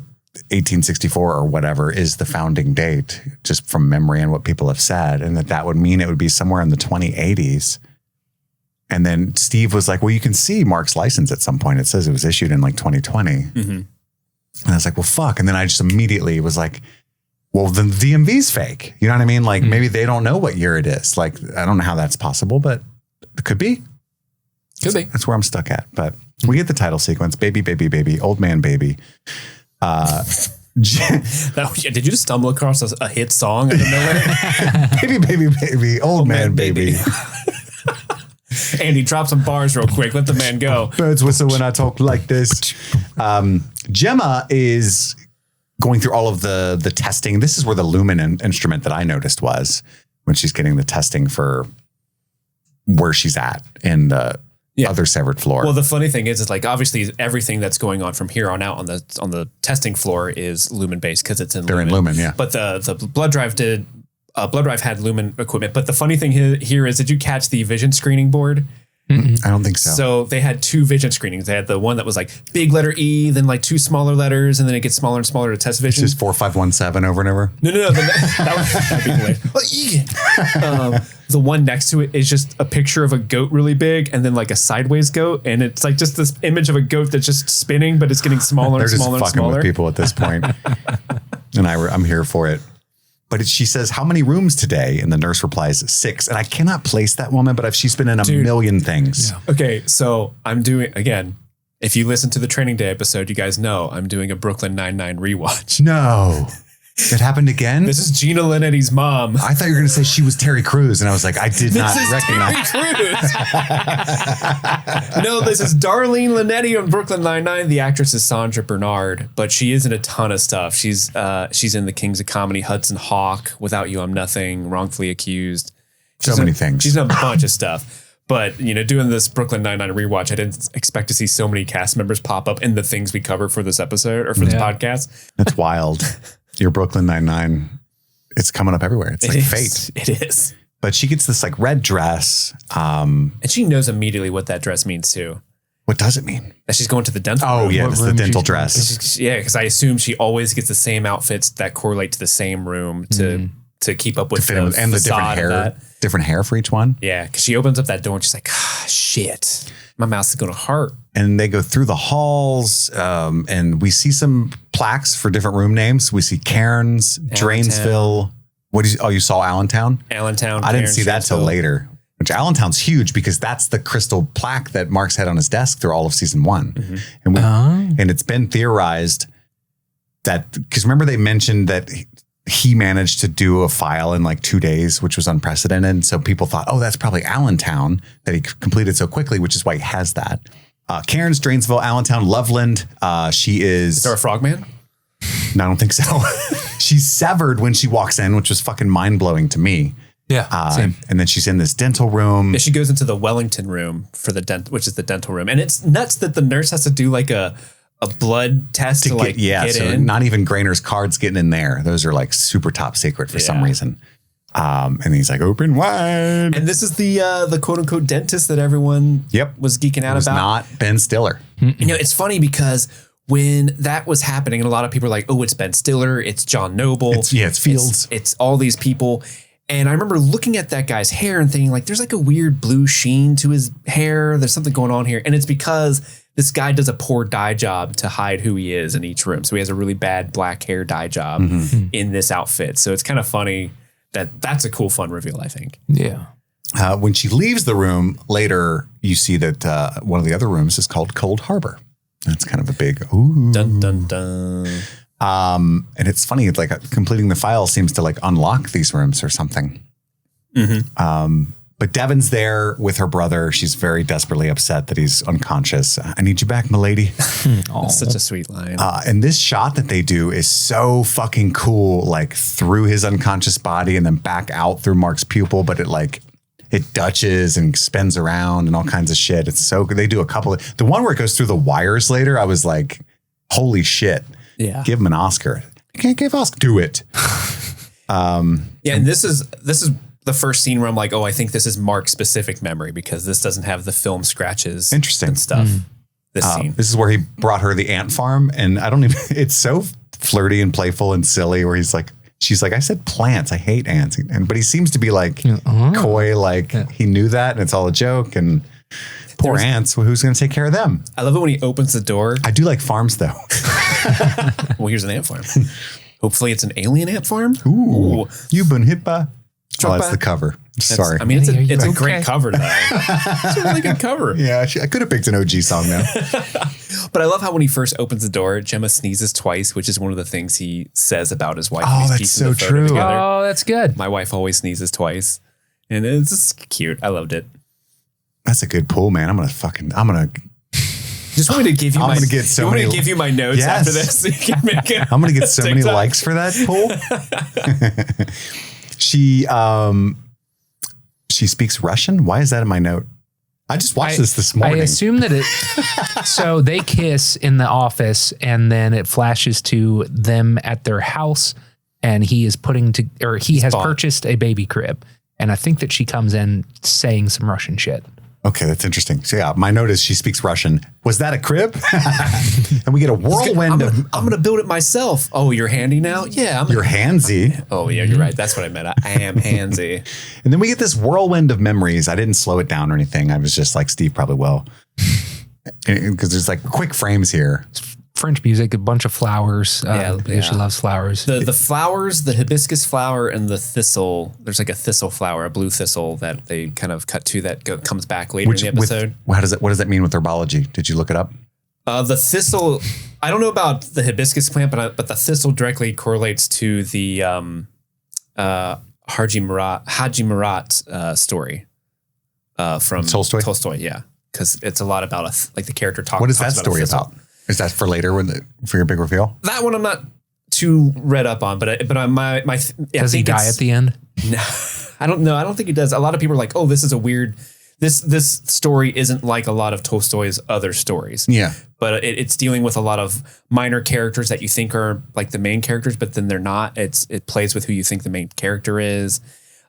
Speaker 1: 1864 or whatever is the founding date just from memory and what people have said. And that would mean it would be somewhere in the 2080s. And then Steve was like, well, you can see Mark's license at some point. It says it was issued in like 2020. And I was like, well, fuck. And then I just immediately was like, well, the DMV's fake. You know what I mean? Like maybe they don't know what year it is. Like, I don't know how that's possible, but it could be.
Speaker 3: Could be.
Speaker 1: That's where I'm stuck at. But we get the title sequence, baby, baby, baby, old man, baby.
Speaker 3: Did you just stumble across a hit song out of nowhere?
Speaker 1: Baby, baby, baby, old man, baby.
Speaker 3: Andy, drop some bars real quick. Let the man go.
Speaker 1: Birds whistle when I talk like this. Gemma is going through all of the testing. This is where the Lumen instrument that I noticed was when she's getting the testing for where she's at in the other severed floor.
Speaker 3: Well, the funny thing is like obviously everything that's going on from here on out on the testing floor is Lumen based because it's in Lumen.
Speaker 1: In Lumen, yeah.
Speaker 3: But the blood drive had Lumen equipment. But the funny thing here is, did you catch the vision screening board?
Speaker 1: I don't think so.
Speaker 3: So they had 2 vision screenings. They had the one that was like big letter E, then like 2 smaller letters, and then it gets smaller and smaller to test vision.
Speaker 1: It's just 4517 over and over.
Speaker 3: No. That'd be great. The one next to it is just a picture of a goat really big, and then like a sideways goat, and it's like just this image of a goat that's just spinning, but it's getting smaller and smaller and
Speaker 1: They're just fucking with people at this point. And I'm here for it. But she says, how many rooms today? And the nurse replies, 6. And I cannot place that woman, but she's been in a million things.
Speaker 2: Yeah.
Speaker 3: Okay, so I'm doing, again, if you listen to the Training Day episode, you guys know I'm doing a Brooklyn Nine-Nine rewatch.
Speaker 1: No. It happened again?
Speaker 3: This is Gina Linetti's mom.
Speaker 1: I thought you were going to say she was Terry Crews. And I was like, I did not recognize.
Speaker 3: Terry Crews. No, this is Darlene Linetti on Brooklyn Nine-Nine. The actress is Sandra Bernard, but she is in a ton of stuff. She's in The Kings of Comedy, Hudson Hawk, Without You I'm Nothing, Wrongfully Accused.
Speaker 1: So many things.
Speaker 3: She's in a bunch of stuff. But, doing this Brooklyn Nine-Nine rewatch, I didn't expect to see so many cast members pop up in the things we cover for this episode or for this podcast.
Speaker 1: That's wild. Your Brooklyn Nine-Nine, it's coming up everywhere. It's like fate.
Speaker 3: It is.
Speaker 1: But she gets this like red dress.
Speaker 3: And she knows immediately what that dress means too.
Speaker 1: What does it mean?
Speaker 3: That she's going to the dental room.
Speaker 1: Oh, yeah, it's the dental dress.
Speaker 3: Yeah, because I assume she always gets the same outfits that correlate to the same room to keep up with
Speaker 1: and the different hair for each one.
Speaker 3: Yeah, because she opens up that door and she's like, shit, my mouth is going to hurt.
Speaker 1: And they go through the halls, and we see some plaques for different room names. We see Cairns, Drainsville. You saw Allentown?
Speaker 3: Allentown.
Speaker 1: I didn't see that till later. Which Allentown's huge because that's the crystal plaque that Mark's had on his desk through all of season 1. Mm-hmm. And it's been theorized that, because remember they mentioned that he managed to do a file in like 2 days, which was unprecedented. And so people thought, that's probably Allentown that he completed so quickly, which is why he has that. Cairns, Drainsville, Allentown, Loveland. She is...
Speaker 3: Is there a frogman?
Speaker 1: No, I don't think so. She's severed when she walks in, which was fucking mind-blowing to me.
Speaker 2: Yeah, same.
Speaker 1: And then she's in this dental room.
Speaker 3: Yeah, she goes into the Wellington room for which is the dental room. And it's nuts that the nurse has to do like a blood test to get in.
Speaker 1: Not even Grainer's cards getting in there. Those are like super top secret for some reason. And he's like, open wide.
Speaker 3: And this is the quote unquote dentist that everyone was geeking out about.
Speaker 1: Not Ben Stiller.
Speaker 3: It's funny because when that was happening, and a lot of people are like, it's Ben Stiller, it's John Noble.
Speaker 1: It's Fields.
Speaker 3: It's all these people. And I remember looking at that guy's hair and thinking like, there's like a weird blue sheen to his hair. There's something going on here. And it's because this guy does a poor dye job to hide who he is in each room. So he has a really bad black hair dye job in this outfit. So it's kind of funny that's a cool, fun reveal, I think.
Speaker 2: Yeah.
Speaker 1: When she leaves the room later, you see that one of the other rooms is called Cold Harbor. That's kind of a big, ooh.
Speaker 3: Dun, dun, dun.
Speaker 1: And it's funny, it's like completing the file seems to like unlock these rooms or something. But Devon's there with her brother. She's very desperately upset that he's unconscious. I need you back, milady.
Speaker 3: That's such a sweet line.
Speaker 1: And this shot that they do is so fucking cool, like through his unconscious body and then back out through Mark's pupil. But it dutches and spins around and all kinds of shit. It's so good. They do a couple of, the one where it goes through the wires later, I was like, holy shit.
Speaker 3: Yeah.
Speaker 1: Give him an Oscar. You can't give Oscar. Do it.
Speaker 3: And this is the first scene where I'm like, I think this is Mark's specific memory because this doesn't have the film scratches.
Speaker 1: Interesting.
Speaker 3: And stuff. This scene.
Speaker 1: This is where he brought her the ant farm. And I don't even, it's so flirty and playful and silly where she's like, I said plants. I hate ants. But he seems to be like coy, like he knew that and it's all a joke. And poor ants, who's going to take care of them?
Speaker 3: I love it when he opens the door.
Speaker 1: I do like farms though.
Speaker 3: Well, here's an ant farm. Hopefully it's an alien ant farm.
Speaker 1: Ooh. You've been hit by. That's the cover. Sorry.
Speaker 3: I mean, it's a great cover though. It's a really good cover.
Speaker 1: Yeah, I could have picked an OG song now.
Speaker 3: But I love how when he first opens the door, Gemma sneezes twice, which is one of the things he says about his wife.
Speaker 1: Oh, that's so true.
Speaker 2: Oh, that's good.
Speaker 3: My wife always sneezes twice. And it's just cute. I loved it.
Speaker 1: That's a good pull, man. I'm going to
Speaker 3: just want me to give you
Speaker 1: I'm going to get so many.
Speaker 3: Give you my notes after this. So you can make it
Speaker 1: I'm going to get so many likes for that pull. She speaks Russian. Why is that in my note? I just watched this morning.
Speaker 2: I assume that so they kiss in the office and then it flashes to them at their house and he has purchased a baby crib. And I think that she comes in saying some Russian shit.
Speaker 1: Okay, that's interesting. So yeah, my note is she speaks Russian. Was that a crib? And we get a whirlwind
Speaker 3: I'm gonna build it myself. Oh, you're handy now? Yeah,
Speaker 1: you're handsy.
Speaker 3: Oh yeah, you're right. That's what I meant. I am handsy.
Speaker 1: And then we get this whirlwind of memories. I didn't slow it down or anything. I was just like, Steve probably will. Because there's like quick frames here.
Speaker 2: French music, a bunch of flowers. Because she loves flowers.
Speaker 3: The flowers, the hibiscus flower and the thistle. There's like a thistle flower, a blue thistle that they kind of cut to that comes back later in the episode.
Speaker 1: What does that mean with herbology? Did you look it up?
Speaker 3: The thistle, I don't know about the hibiscus plant, but the thistle directly correlates to the Haji Murat story from Tolstoy, yeah. Because it's a lot about the character talking.
Speaker 1: What is that story about? Is that for later for your big reveal?
Speaker 3: That one I'm not too read up on, but my
Speaker 2: does he die at the end?
Speaker 3: No, I don't know. I don't think he does. A lot of people are like, oh, this is a weird. This story isn't like a lot of Tolstoy's other stories.
Speaker 1: Yeah,
Speaker 3: but it's dealing with a lot of minor characters that you think are like the main characters, but then they're not. It plays with who you think the main character is.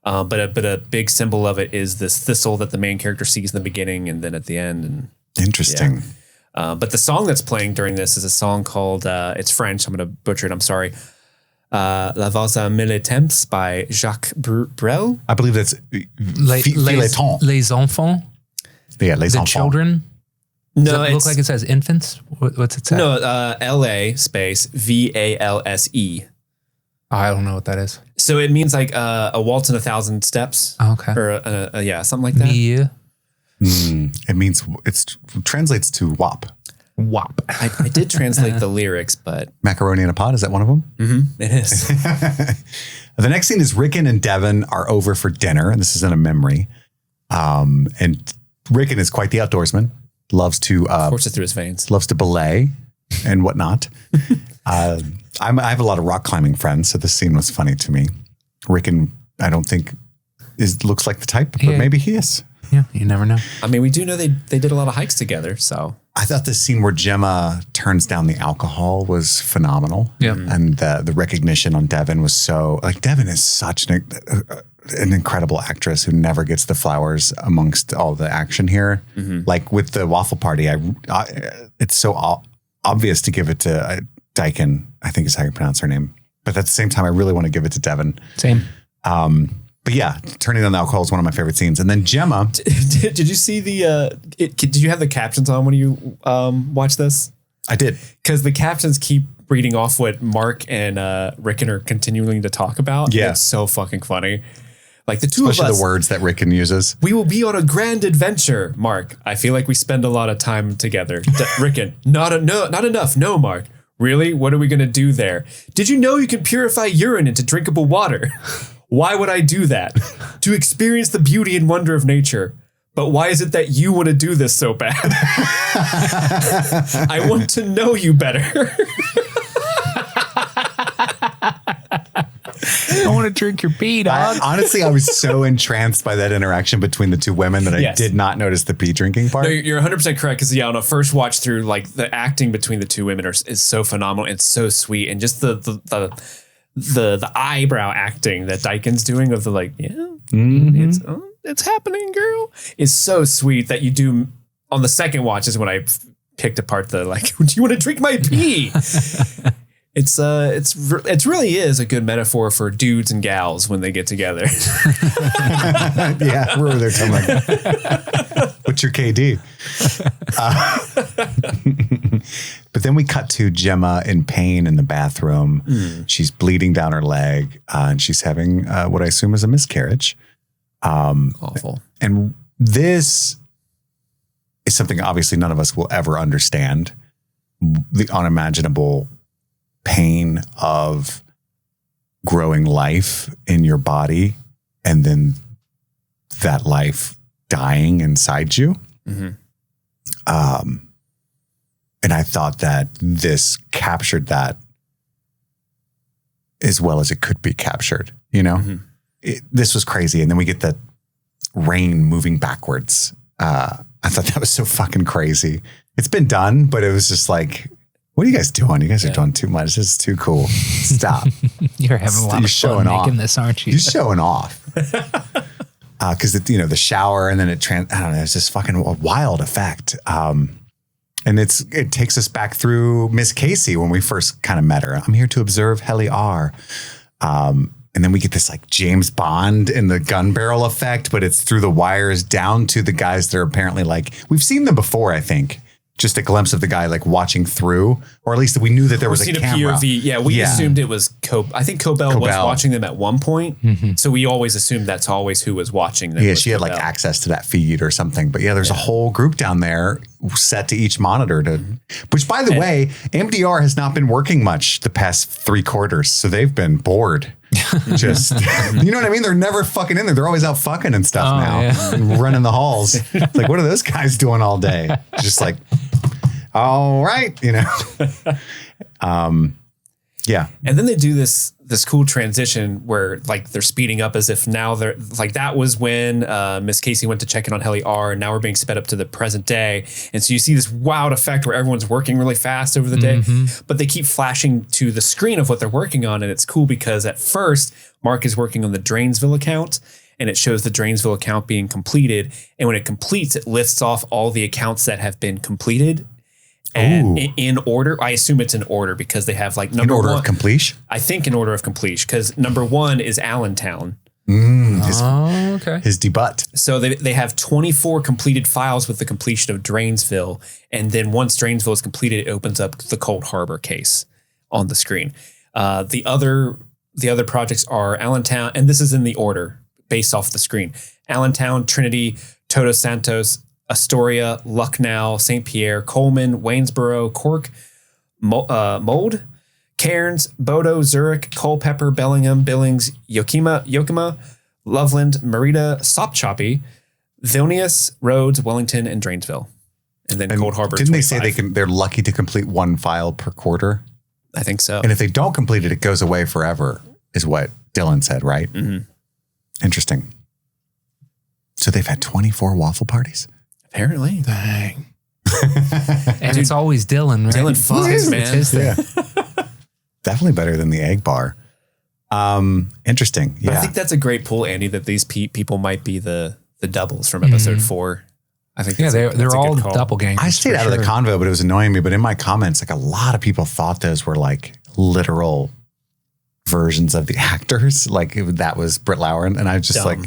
Speaker 3: But a big symbol of it is this thistle that the main character sees in the beginning and then at the end. And
Speaker 1: interesting.
Speaker 3: Yeah. But the song that's playing during this is a song called, it's French, I'm going to butcher it, I'm sorry. La Valse à Mille Temps by Jacques Brel.
Speaker 1: I believe that's
Speaker 2: Les Enfants.
Speaker 1: Yeah, Les Enfants.
Speaker 2: Children.
Speaker 3: No,
Speaker 2: does it look like it says infants? What's it say?
Speaker 3: No, LA space VALSE.
Speaker 2: Oh, I don't know what that is.
Speaker 3: So it means like a waltz in 1,000 steps.
Speaker 2: Oh, okay.
Speaker 3: Or yeah, something like that.
Speaker 2: Yeah.
Speaker 1: It means it translates to WAP.
Speaker 2: WAP.
Speaker 3: I did translate the lyrics, but
Speaker 1: macaroni in a pot, is that one of them?
Speaker 3: Mm-hmm, it is.
Speaker 1: The next scene is Rickon and Devon are over for dinner, and this is in a memory. And Rickon is quite the outdoorsman. Loves to
Speaker 3: force it through his veins.
Speaker 1: Loves to belay and whatnot. I have a lot of rock climbing friends, so this scene was funny to me. Rickon, I don't think looks like the type, but maybe he is.
Speaker 2: Yeah, you never know.
Speaker 3: I mean, we do know they did a lot of hikes together, so.
Speaker 1: I thought the scene where Gemma turns down the alcohol was phenomenal.
Speaker 2: Yeah.
Speaker 1: And the recognition on Devon was so, like, Devon is such an incredible actress who never gets the flowers amongst all the action here. Mm-hmm. Like with the Waffle Party, it's so obvious to give it to Dyken, I think is how you pronounce her name. But at the same time, I really want to give it to Devon.
Speaker 2: Same.
Speaker 1: But yeah, turning down the alcohol is one of my favorite scenes. And then Gemma.
Speaker 3: Did you see did you have the captions on when you watched this?
Speaker 1: I did.
Speaker 3: Because the captions keep reading off what Mark and Rickon are continuing to talk about.
Speaker 1: Yeah.
Speaker 3: It's so fucking funny. Like the two
Speaker 1: Especially
Speaker 3: of us.
Speaker 1: the words that Rickon uses.
Speaker 3: We will be on a grand adventure, Mark. I feel like we spend a lot of time together. Rickon, not enough. No, Mark. Really? What are we going to do there? Did you know you can purify urine into drinkable water? Why would I do that? To experience the beauty and wonder of nature. But why is it that you want to do this so bad? I want to know you better.
Speaker 2: I want to drink your pee, dog.
Speaker 1: Honestly, I was so entranced by that interaction between the two women that I did not notice the pee drinking part.
Speaker 3: No, you're 100% correct. Because on a first watch through, like the acting between the two women is so phenomenal and so sweet, and just the eyebrow acting that Dyken's doing of the like, it's happening, girl, is so sweet that you do on the second watch is when I picked apart the like, do you want to drink my pee? It really is a good metaphor for dudes and gals when they get together.
Speaker 1: Yeah, we're over there talking like, what's your KD? But then we cut to Gemma in pain in the bathroom. She's bleeding down her leg, and she's having what I assume is a miscarriage.
Speaker 3: Awful.
Speaker 1: And this is something obviously none of us will ever understand. The unimaginable pain of growing life in your body and then that life dying inside you. Mm-hmm. And I thought that this captured that as well as it could be captured, you know? Mm-hmm. This was crazy. And then we get the rain moving backwards. I thought that was so fucking crazy. It's been done, but it was just like, what are you guys doing? You guys are doing too much. This is too cool. Stop.
Speaker 2: You're having a lot of fun making this, aren't you?
Speaker 1: You're showing off. because the shower and then I don't know, it's just fucking a wild effect. And it takes us back through Miss Casey when we first kind of met her. I'm here to observe Heli R. And then we get this like James Bond in the gun barrel effect, but it's through the wires down to the guys that are apparently like, we've seen them before, I think. Just a glimpse of the guy like watching through, or at least we knew that there was a camera.
Speaker 3: POV. Yeah, we assumed it was I think Cobell was watching them at one point. Mm-hmm. So we always assumed that's always who was watching them.
Speaker 1: Yeah, she had like access to that feed or something. But yeah, there's a whole group down there set to each monitor which by the way, MDR has not been working much the past 3 quarters. So they've been bored. Just, you know what I mean? They're never fucking in there. They're always out fucking and stuff now, running the halls. Like, what are those guys doing all day? Just like, all right, yeah.
Speaker 3: And then they do this cool transition where like they're speeding up as if now they're like, that was when Miss Casey went to check in on Heli R, and now we're being sped up to the present day. And so you see this wild effect where everyone's working really fast over the day, but they keep flashing to the screen of what they're working on. And it's cool because at first Mark is working on the Drainsville account, and it shows the Drainsville account being completed. And when it completes, it lists off all the accounts that have been completed. And in order, I assume it's in order because they have like number 1.
Speaker 1: In order of completion?
Speaker 3: I think in order of completion, because number 1 is Allentown.
Speaker 1: His debut.
Speaker 3: So they have 24 completed files with the completion of Drainsville. And then once Drainsville is completed, it opens up the Cold Harbor case on the screen. The other projects are Allentown, and this is in the order based off the screen. Allentown, Trinity, Todos Santos, Astoria, Lucknow, St. Pierre, Coleman, Waynesboro, Cork, Mold, Cairns, Bodo, Zurich, Culpeper, Bellingham, Billings, Yakima, Loveland, Merida, Sopchoppy, Vilnius, Rhodes, Wellington, and Drainsville. And then Cold Harbor.
Speaker 1: Didn't 25. They say they're lucky to complete 1 file per quarter?
Speaker 3: I think so.
Speaker 1: And if they don't complete it, it goes away forever, is what Dylan said, right?
Speaker 3: Mm-hmm.
Speaker 1: Interesting. So they've had 24 waffle parties?
Speaker 3: Apparently.
Speaker 2: Dang. And it's always Dylan, right?
Speaker 3: Dylan fucks, man.
Speaker 2: It's his thing.
Speaker 1: Yeah. Definitely better than the egg bar. Interesting. Yeah.
Speaker 3: But I think that's a great pull, Andy, that these people might be the doubles from episode 4. I think
Speaker 2: they're all doppelgangers.
Speaker 1: I stayed out of the convo, but it was annoying me. But in my comments, like a lot of people thought those were like literal versions of the actors. Like that was Britt Lauer. And I was just like,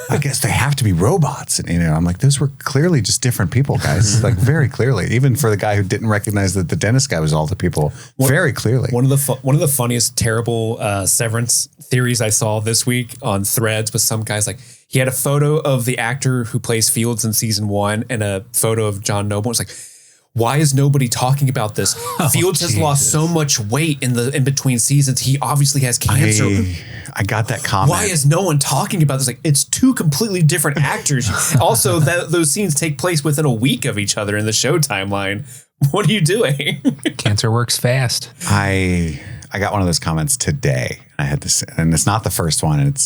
Speaker 1: I guess they have to be robots. And, I'm like, those were clearly just different people, guys. Like very clearly, even for the guy who didn't recognize that the dentist guy was all the people, very clearly.
Speaker 3: One of the funniest, terrible Severance theories I saw this week on Threads was some guy's like, he had a photo of the actor who plays Fields in season 1 and a photo of John Noble. It's like, why is nobody talking about this? Fields has lost so much weight in between seasons. He obviously has cancer.
Speaker 1: I got that comment.
Speaker 3: Why is no one talking about this? Like, it's 2 completely different actors. Also, those scenes take place within a week of each other in the show timeline. What are you doing?
Speaker 2: Cancer works fast.
Speaker 1: I got one of those comments today. I had this, and it's not the first one. And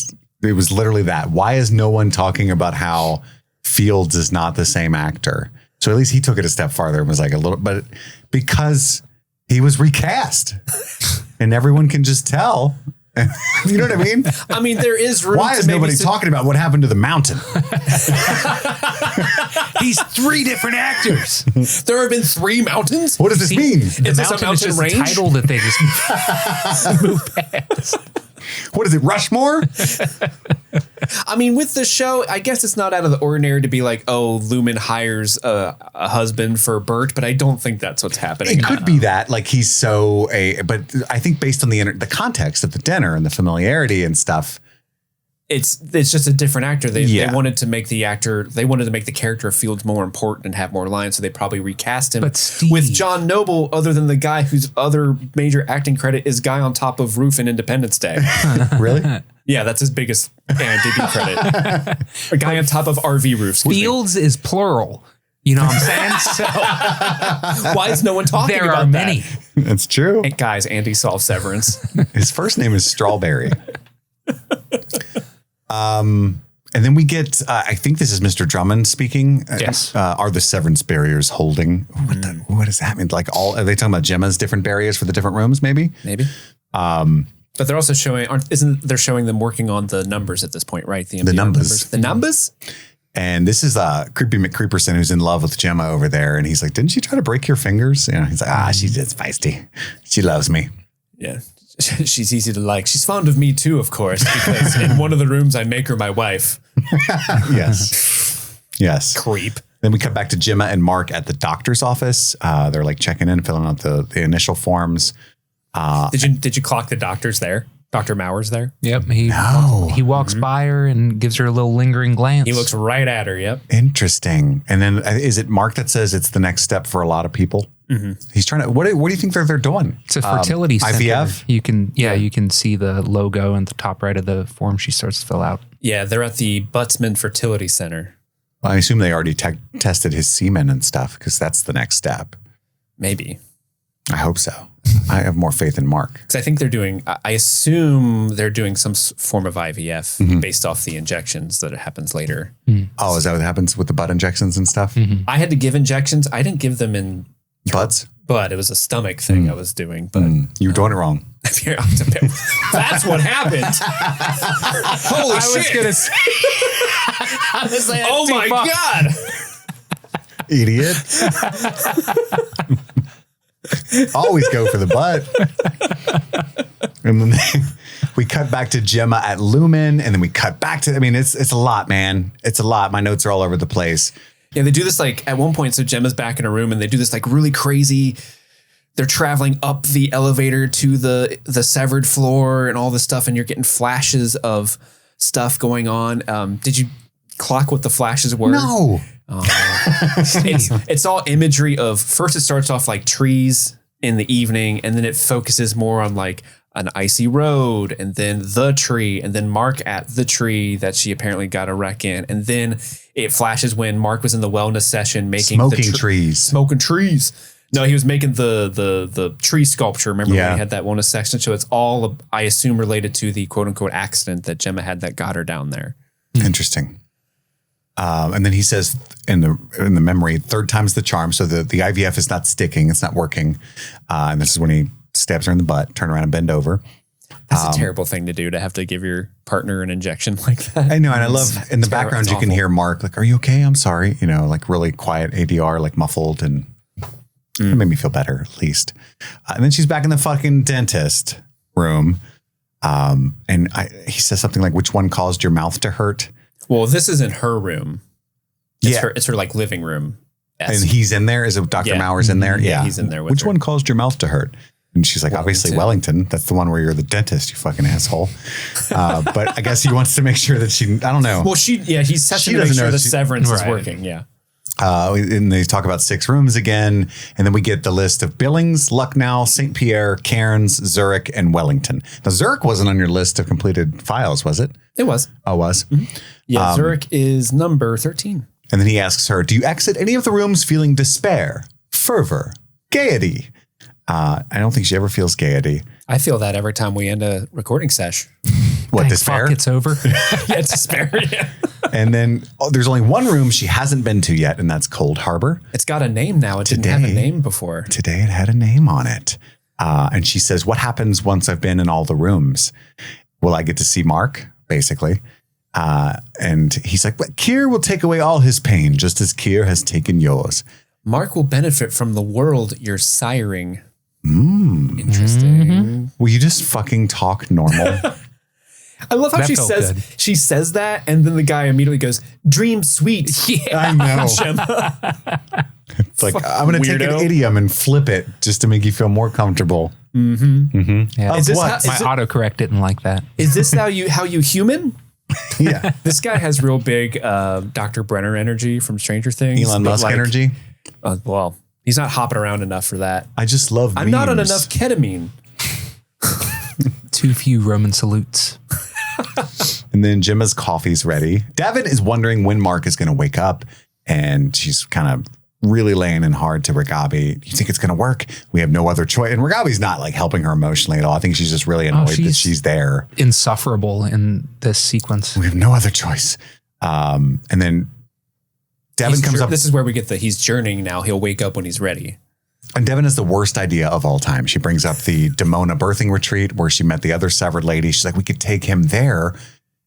Speaker 1: it was literally that. Why is no one talking about how Fields is not the same actor? So at least he took it a step farther and was like but because he was recast and everyone can just tell. You know what I mean?
Speaker 3: I mean, there is room.
Speaker 1: Why is nobody talking about what happened to the mountain?
Speaker 2: He's 3 different actors.
Speaker 3: There have been 3 mountains.
Speaker 1: What does this mean?
Speaker 2: The
Speaker 3: is
Speaker 2: mountain
Speaker 3: this a mountain
Speaker 2: is just
Speaker 3: range?
Speaker 2: a title that they just move past.
Speaker 1: What is it, Rushmore?
Speaker 3: I mean, with the show, I guess it's not out of the ordinary to be like, oh, Lumen hires a husband for Bert, but I don't think that's what's happening.
Speaker 1: It could be that, like he's but I think based on the context of the dinner and the familiarity and stuff,
Speaker 3: it's just a different actor. They wanted to make the character of Fields more important and have more lines, so they probably recast him with John Noble, other than the guy whose other major acting credit is Guy on Top of Roof in Independence Day.
Speaker 1: Really?
Speaker 3: Yeah, that's his biggest IMDb credit. A guy on top of RV roofs.
Speaker 2: Fields is plural. You know what I'm saying? So
Speaker 3: why is no one talking about that?
Speaker 2: There are many.
Speaker 1: That's true.
Speaker 3: Hey, guys, Andy saw Severance.
Speaker 1: His first name is Strawberry. And then we get, I think this is Mr. Drummond speaking.
Speaker 2: Yes.
Speaker 1: Are the severance barriers holding? What does that mean? Like are they talking about Gemma's different barriers for the different rooms? Maybe.
Speaker 3: Maybe. But they're also showing, they're showing them working on the numbers at this point, right?
Speaker 1: The numbers.
Speaker 3: The numbers?
Speaker 1: And this is Creepy McCreeperson who's in love with Gemma over there. And he's like, didn't she try to break your fingers? You know, he's like, she's just feisty. She loves me.
Speaker 3: Yeah. She's easy to like. She's fond of me too, of course, because in one of the rooms I make her my wife.
Speaker 1: Yes. Yes.
Speaker 3: Creep.
Speaker 1: Then we cut back to Gemma and Mark at the doctor's office. They're like checking in, filling out the initial forms.
Speaker 3: Did you clock the doctor's there? Dr. Mauer's there?
Speaker 2: Yep. He walks by her and gives her a little lingering glance.
Speaker 3: He looks right at her. Yep.
Speaker 1: Interesting. And then is it Mark that says it's the next step for a lot of people? Mm-hmm. He's trying to, what do you think they're doing?
Speaker 2: It's a fertility center.
Speaker 1: IVF?
Speaker 2: You can see the logo in the top right of the form she starts to fill out.
Speaker 3: Yeah, they're at the Buttsman Fertility Center.
Speaker 1: Well, I assume they already tested his semen and stuff because that's the next step.
Speaker 3: Maybe.
Speaker 1: I hope so. I have more faith in Mark.
Speaker 3: Because I think I assume they're doing some form of IVF based off the injections that it happens later.
Speaker 2: Mm.
Speaker 1: Oh, is that what happens with the butt injections and stuff?
Speaker 2: Mm-hmm.
Speaker 3: I had to give injections. I didn't give them in
Speaker 1: butts,
Speaker 3: but it was a stomach thing I was doing. But
Speaker 1: you were doing it wrong.
Speaker 3: That's what happened. Holy shit!
Speaker 2: I was like,
Speaker 3: oh my god,
Speaker 1: idiot! Always go for the butt. And then we cut back to Gemma at Lumen, and then we cut back to. I mean, it's a lot, man. It's a lot. My notes are all over the place.
Speaker 3: Yeah, they do this like at one point. So Gemma's back in her room, and they do this like really crazy. They're traveling up the elevator to the severed floor and all this stuff, and you're getting flashes of stuff going on. Did you clock what the flashes were?
Speaker 1: No.
Speaker 3: It's all imagery of, first it starts off like trees in the evening, and then it focuses more on like an icy road, and then the tree, and then Mark at the tree that she apparently got a wreck in, and then it flashes when Mark was in the wellness session making smoking trees. No, he was making the tree sculpture. Remember when he had that wellness section? So it's all, I assume, related to the quote unquote accident that Gemma had that got her down there.
Speaker 1: Interesting. And then he says in the memory, third time's the charm. So the IVF is not sticking. It's not working. And this is when he stabs her in the butt, turn around and bend over.
Speaker 3: That's a terrible thing to do, to have to give your partner an injection like that.
Speaker 1: I know. And I love in the background, you can hear Mark like, are you okay? I'm sorry. You know, like really quiet ADR, like muffled, and it made me feel better at least. And then she's back in the fucking dentist room. And he says something like, which one caused your mouth to hurt?
Speaker 3: Well, this isn't her room. It's her like living room.
Speaker 1: And he's in there? Is it Dr. Mauer's in there?
Speaker 3: Yeah, he's in there with
Speaker 1: Which
Speaker 3: her.
Speaker 1: one caused your mouth to hurt? And she's like, obviously Wellington. That's the one where you're the dentist, you fucking asshole. But I guess he wants to make sure that I don't know.
Speaker 3: Well, he's testing to make sure the severance is working. Yeah.
Speaker 1: And they talk about 6 rooms again. And then we get the list of Billings, Lucknow, St. Pierre, Cairns, Zurich, and Wellington. Now, Zurich wasn't on your list of completed files, was it?
Speaker 3: It was.
Speaker 1: Oh, it was?
Speaker 3: Mm-hmm. Yeah, Zurich is number 13.
Speaker 1: And then he asks her, do you exit any of the rooms feeling despair, fervor, gaiety? I don't think she ever feels gaiety.
Speaker 3: I feel that every time we end a recording sesh.
Speaker 1: What, despair?
Speaker 2: Fuck, it's over.
Speaker 3: Yeah, despair. Yeah.
Speaker 1: And then there's only one room she hasn't been to yet, and that's Cold Harbor.
Speaker 3: It's got a name now. It didn't have a name before.
Speaker 1: Today it had a name on it. And she says, what happens once I've been in all the rooms? Will I get to see Mark, basically? And he's like, but Kier will take away all his pain, just as Kier has taken yours.
Speaker 3: Mark will benefit from the world you're siring. Interesting.
Speaker 1: Mm-hmm. Will you just fucking talk normal?
Speaker 3: I love how she says that, and then the guy immediately goes, dream sweet.
Speaker 2: Yeah,
Speaker 1: I know. It's like, I'm going to take an idiom and flip it just to make you feel more comfortable.
Speaker 2: Mm-hmm.
Speaker 1: Mm-hmm.
Speaker 2: Yeah. My autocorrect didn't like that.
Speaker 3: Is this how you human?
Speaker 1: Yeah.
Speaker 3: This guy has real big Dr. Brenner energy from Stranger Things.
Speaker 1: Elon Musk energy?
Speaker 3: Well, he's not hopping around enough for that.
Speaker 1: I just love
Speaker 3: I'm not on enough ketamine.
Speaker 2: Too few Roman salutes.
Speaker 1: And then Gemma's coffee's ready. Davin is wondering when Mark is going to wake up, and she's kind of really laying in hard to Ragabi. You think it's going to work? We have no other choice. And Ragabi's not like helping her emotionally at all. I think she's just really annoyed that she's there.
Speaker 2: Insufferable in this sequence.
Speaker 1: We have no other choice. And then Davin comes up.
Speaker 3: This is where we get he's journeying now. He'll wake up when he's ready.
Speaker 1: And Devin is the worst idea of all time. She brings up the Demona birthing retreat where she met the other severed lady. She's like, we could take him there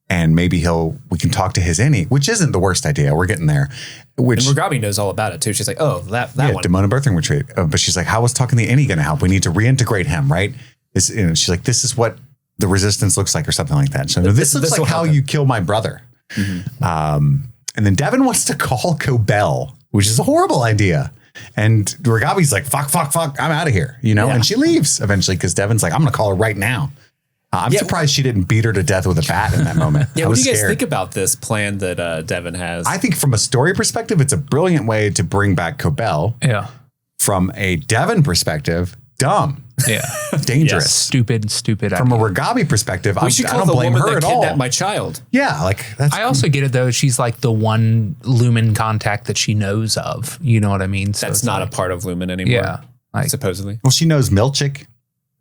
Speaker 1: and maybe we can talk to his innie, which isn't the worst idea. We're getting there.
Speaker 3: And Mugabe knows all about it too. She's like, oh, that one.
Speaker 1: Demona birthing retreat. But she's like, how is talking to the innie going to help? We need to reintegrate him, right? She's like, this is what the resistance looks like or something like that. So this looks like how you kill my brother. Mm-hmm. And then Devin wants to call Cobell, which is a horrible idea. And Mugabe's like, fuck, I'm out of here, and she leaves eventually because Devin's like, I'm going to call her right now. I'm surprised she didn't beat her to death with a bat in that moment.
Speaker 3: What do you guys think about this plan that Devin has?
Speaker 1: I think from a story perspective, it's a brilliant way to bring back Cobell.
Speaker 2: Yeah.
Speaker 1: From a Devin perspective, dumb.
Speaker 2: Yeah.
Speaker 1: Dangerous.
Speaker 2: Stupid.
Speaker 1: From a Mugabe perspective, I don't blame her at all.
Speaker 3: My child.
Speaker 1: Yeah.
Speaker 2: I also get it though. She's like the one Lumen contact that she knows of. You know what I mean?
Speaker 3: So that's not a part of Lumen anymore.
Speaker 2: Yeah.
Speaker 3: Supposedly.
Speaker 1: Well, she knows Milchick.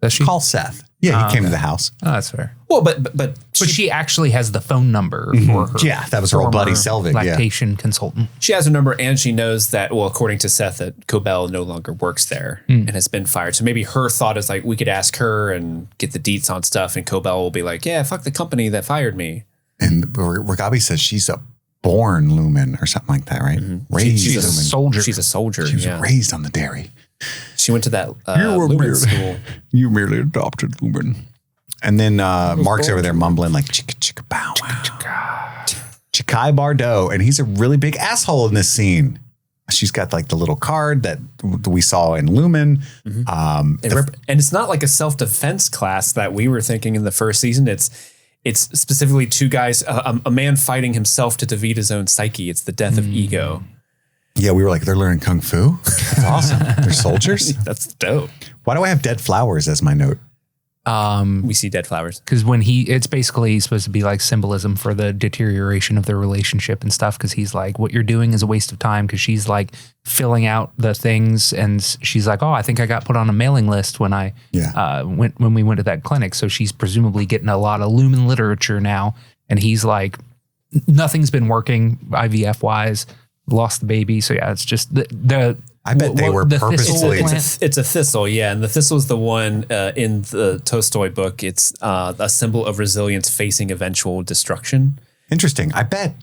Speaker 2: Does she?
Speaker 1: Call Seth. Yeah, he came to the house.
Speaker 2: Oh, that's fair.
Speaker 3: Well, but
Speaker 2: she actually has the phone number for her.
Speaker 1: Yeah, that was her old buddy Selvig.
Speaker 2: Lactation consultant.
Speaker 3: She has her number and she knows that, well, according to Seth, that Cobell no longer works there and has been fired. So maybe her thought is like, we could ask her and get the deets on stuff. And Cobell will be like, yeah, fuck the company that fired me.
Speaker 1: And Mugabe says she's a born Lumen or something like that, right?
Speaker 3: Mm-hmm.
Speaker 1: Raised
Speaker 2: she's
Speaker 1: Lumen.
Speaker 2: a soldier.
Speaker 3: She's a soldier.
Speaker 1: She was raised on the dairy.
Speaker 3: She went to that Lumen school.
Speaker 1: You merely adopted Lumen. And then Mark's over there mumbling like chicka chicka bow wow. Chikhai Bardo, and he's a really big asshole in this scene. She's got like the little card that we saw in Lumen.
Speaker 3: Mm-hmm. And it's not like a self-defense class that we were thinking in the first season. It's specifically two guys, a man fighting himself to defeat his own psyche. It's the death of ego.
Speaker 1: Yeah, we were like, they're learning Kung Fu? That's awesome. They're soldiers?
Speaker 3: That's dope.
Speaker 1: Why do I have dead flowers as my note?
Speaker 3: We see dead flowers.
Speaker 2: Because it's basically supposed to be like symbolism for the deterioration of their relationship and stuff. Because he's like, what you're doing is a waste of time. Because she's like filling out the things, and she's like, oh, I think I got put on a mailing list when when we went to that clinic. So she's presumably getting a lot of Lumen literature now, and he's like, nothing's been working IVF wise. Lost the baby. So yeah, it's just the
Speaker 1: I bet they were purposely.
Speaker 3: It's a thistle, yeah. And the thistle is the one in the Tolstoy book. It's a symbol of resilience facing eventual destruction.
Speaker 1: Interesting. I bet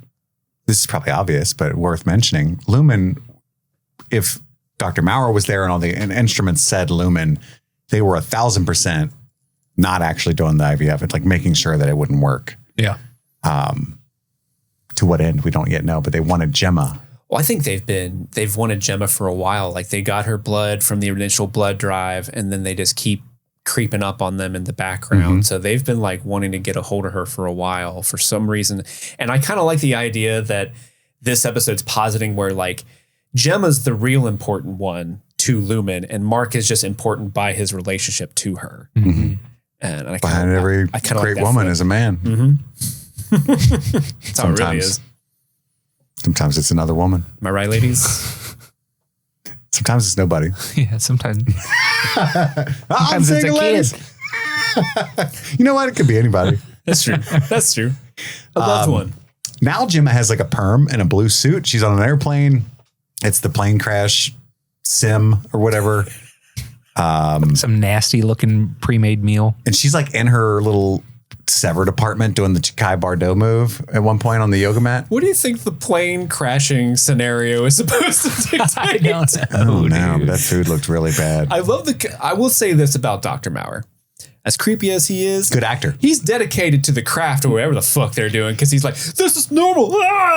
Speaker 1: this is probably obvious, but worth mentioning. Lumen, if Dr. Maurer was there and all the instruments said Lumen, they were 1,000% not actually doing the IVF. It's like making sure that it wouldn't work.
Speaker 2: Yeah.
Speaker 1: To what end, we don't yet know, but they wanted Gemma.
Speaker 3: Well, I think they've wanted Gemma for a while. Like they got her blood from the initial blood drive, and then they just keep creeping up on them in the background. Mm-hmm. So they've been like wanting to get a hold of her for a while for some reason. And I kind of like the idea that this episode's positing where like Gemma's the real important one to Lumen, and Mark is just important by his relationship to her.
Speaker 1: Mm-hmm.
Speaker 3: And I
Speaker 1: behind every great woman is a man.
Speaker 3: Mm-hmm. That's how it really is.
Speaker 1: Sometimes it's another woman.
Speaker 3: Am I right, ladies?
Speaker 1: Sometimes it's nobody.
Speaker 2: Yeah, sometimes.
Speaker 1: Sometimes it's a kid. You know what? It could be anybody.
Speaker 3: That's true. That's true. A loved one.
Speaker 1: Now Gemma has like a perm and a blue suit. She's on an airplane. It's the plane crash sim or whatever.
Speaker 2: Some nasty looking pre-made meal.
Speaker 1: And she's like in her little severed apartment doing the Chikhai Bardo move at one point on the yoga mat.
Speaker 3: What do you think the plane crashing scenario is supposed to dictate?
Speaker 2: I don't know.
Speaker 1: Oh, no, but that food looked really bad.
Speaker 3: I will say this about Dr. Maurer. As creepy as he is,
Speaker 1: good actor.
Speaker 3: He's dedicated to the craft or whatever the fuck they're doing because he's like, this is normal.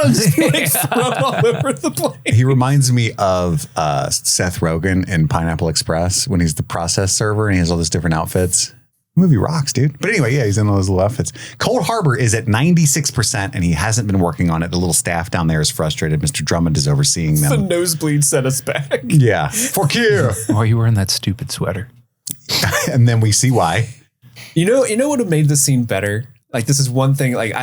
Speaker 3: Just like thrown all over the plane.
Speaker 1: He reminds me of Seth Rogen in Pineapple Express when he's the process server and he has all these different outfits. The movie rocks, dude. But anyway, yeah, he's in all those little outfits. Cold Harbor is at 96% and he hasn't been working on it. The little staff down there is frustrated. Mr. Drummond is overseeing them.
Speaker 3: The nosebleed set us back.
Speaker 1: Yeah. For Kier.
Speaker 2: Why are you wearing that stupid sweater?
Speaker 1: And then we see why.
Speaker 3: You know what would have made this scene better? Like, this is one thing. Like,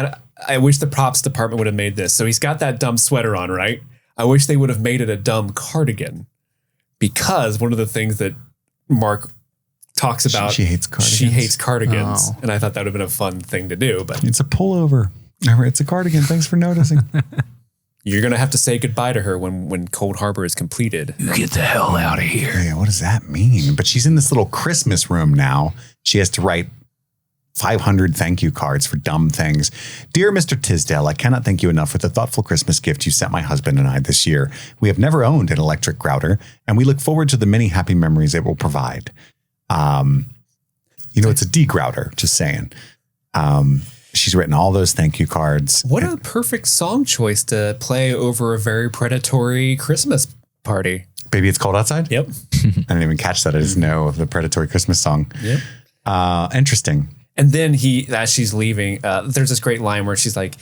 Speaker 3: I wish the props department would have made this. So he's got that dumb sweater on, right? I wish they would have made it a dumb cardigan. Because one of the things that Mark talks about,
Speaker 1: she hates cardigans.
Speaker 3: She hates cardigans.
Speaker 2: Oh.
Speaker 3: And I thought that would have been a fun thing to do. But
Speaker 1: it's a pullover. It's a cardigan. Thanks for noticing.
Speaker 3: You're going to have to say goodbye to her when Cold Harbor is completed.
Speaker 2: You get the hell out of here.
Speaker 1: Yeah, what does that mean? But she's in this little Christmas room now. She has to write 500 thank you cards for dumb things. Dear Mr. Tisdale, I cannot thank you enough for the thoughtful Christmas gift you sent my husband and I this year. We have never owned an electric grouter, and we look forward to the many happy memories it will provide. It's a degrouter, just saying. She's written all those thank you cards.
Speaker 3: What a perfect song choice to play over a very predatory Christmas party.
Speaker 1: Baby, It's Cold Outside?
Speaker 3: Yep.
Speaker 1: I didn't even catch that. I just know the predatory Christmas song.
Speaker 3: Yep.
Speaker 1: Interesting.
Speaker 3: And then as she's leaving, there's this great line where she's like,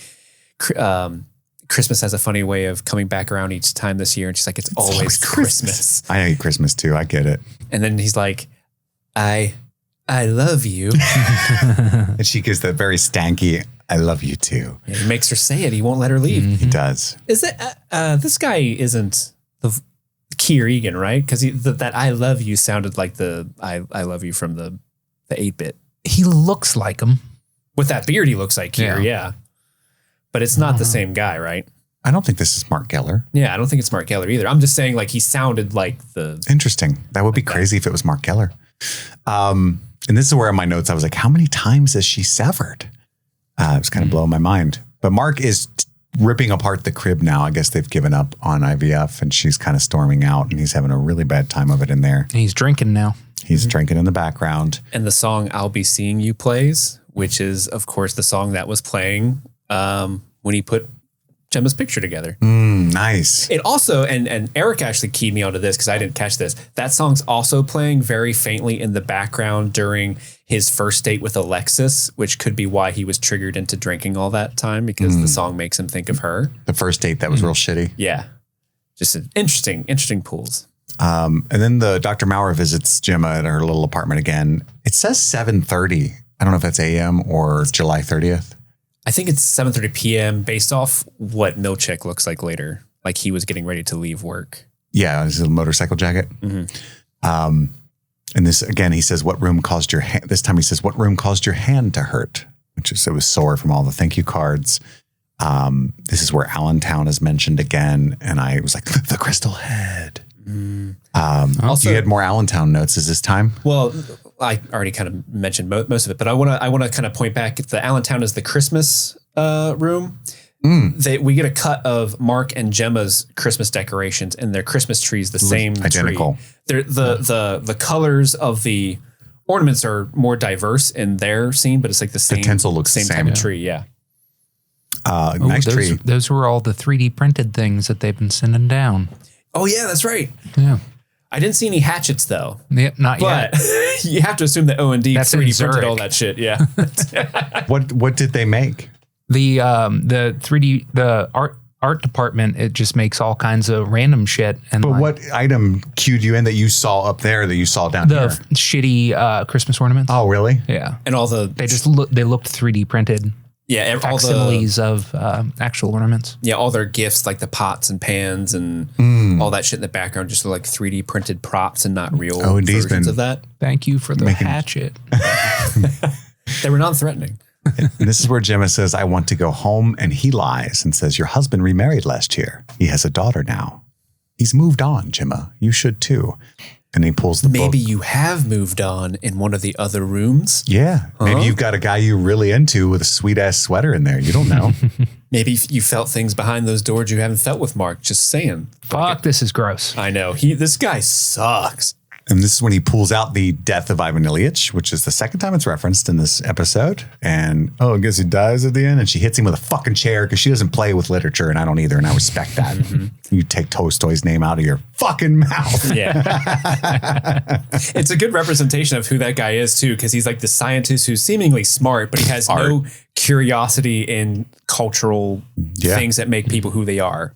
Speaker 3: Christmas has a funny way of coming back around each time this year. And she's like, it's always Christmas.
Speaker 1: I hate Christmas too. I get it.
Speaker 3: And then he's like, I love you.
Speaker 1: And she gives that very stanky, I love you too.
Speaker 3: And he makes her say it. He won't let her leave.
Speaker 1: Mm-hmm. He does.
Speaker 3: Is it, this guy isn't the Kier Egan, right? Because that I love you sounded like the I love you from the 8-bit.
Speaker 2: He looks like him.
Speaker 3: With that beard, he looks like Kier, yeah. But it's not the same guy, right?
Speaker 1: I don't think this is Mark Geller.
Speaker 3: Yeah, I don't think it's Mark Geller either. I'm just saying, like, he sounded like the...
Speaker 1: Interesting. That would be crazy if it was Mark Geller. And this is where in my notes, I was like, how many times is she severed? It was kind of blowing my mind. But Mark is ripping apart the crib now. I guess they've given up on IVF, and she's kind of storming out, and he's having a really bad time of it in there.
Speaker 2: He's drinking now.
Speaker 1: He's drinking in the background.
Speaker 3: And the song I'll Be Seeing You plays, which is, of course, the song that was playing when he put Gemma's picture together.
Speaker 1: Nice.
Speaker 3: It also, and Eric actually keyed me onto this because I didn't catch this. That song's also playing very faintly in the background during his first date with Alexis, which could be why he was triggered into drinking all that time because the song makes him think of her.
Speaker 1: The first date that was real shitty.
Speaker 3: Yeah. Just an interesting pools.
Speaker 1: And then the Dr. Maurer visits Gemma at her little apartment again. It says 7:30. I don't know if that's AM or July 30th.
Speaker 3: I think it's 7:30 p.m. based off what Milchick looks like later. Like he was getting ready to leave work.
Speaker 1: Yeah, his little motorcycle jacket. And this, again, he says, what room caused your hand? This time he says, what room caused your hand to hurt? Which is, it was sore from all the thank you cards. This is where Allentown is mentioned again. And I was like, the crystal head. Also, you had more Allentown notes. Is this time?
Speaker 3: Well, I already kind of mentioned most of it, but I want to kind of point back. The Allentown is the Christmas room. We get a cut of Mark and Gemma's Christmas decorations, and their Christmas trees the same
Speaker 1: identical.
Speaker 3: Tree. The colors of the ornaments are more diverse in their scene, but it's like the same.
Speaker 1: The tinsel looks
Speaker 3: same type of tree. Yeah.
Speaker 1: Nice tree.
Speaker 2: Those were all the 3D printed things that they've been sending down.
Speaker 3: Oh yeah, that's right.
Speaker 2: Yeah.
Speaker 3: I didn't see any hatchets though.
Speaker 2: Yep, not
Speaker 3: but
Speaker 2: yet.
Speaker 3: You have to assume that O&D
Speaker 2: That's
Speaker 3: 3D
Speaker 2: in
Speaker 3: printed
Speaker 2: Zurich.
Speaker 3: all that shit. Yeah.
Speaker 1: What did they make?
Speaker 2: The 3D the art department, it just makes all kinds of random shit. And
Speaker 1: But what item cued you in that you saw up there that you saw down here?
Speaker 2: shitty Christmas ornaments.
Speaker 1: Oh, really?
Speaker 2: Yeah.
Speaker 3: And all the
Speaker 2: They looked 3D printed.
Speaker 3: Yeah, all
Speaker 2: facsimiles of actual ornaments.
Speaker 3: Yeah, all their gifts, like the pots and pans and all that shit in the background, just look like 3D printed props and not real versions of that.
Speaker 2: Thank you for the hatchet.
Speaker 3: They were non-threatening.
Speaker 1: And this is where Gemma says, I want to go home. And he lies and says, your husband remarried last year. He has a daughter now. He's moved on, Gemma. You should too. And he pulls the book.
Speaker 3: Maybe you have moved on in one of the other rooms.
Speaker 1: Yeah. Maybe you've got a guy you're really into with a sweet ass sweater in there. You don't know.
Speaker 3: Maybe you felt things behind those doors you haven't felt with Mark. Just saying.
Speaker 2: Fuck, this is gross.
Speaker 3: I know. This guy sucks.
Speaker 1: And this is when he pulls out the death of Ivan Ilyich, which is the second time it's referenced in this episode. And, I guess he dies at the end. And she hits him with a fucking chair because she doesn't play with literature, and I don't either. And I respect that. You take Tolstoy's name out of your fucking mouth.
Speaker 3: Yeah. It's a good representation of who that guy is, too, because he's like the scientist who's seemingly smart, but he has no curiosity in cultural things that make people who they are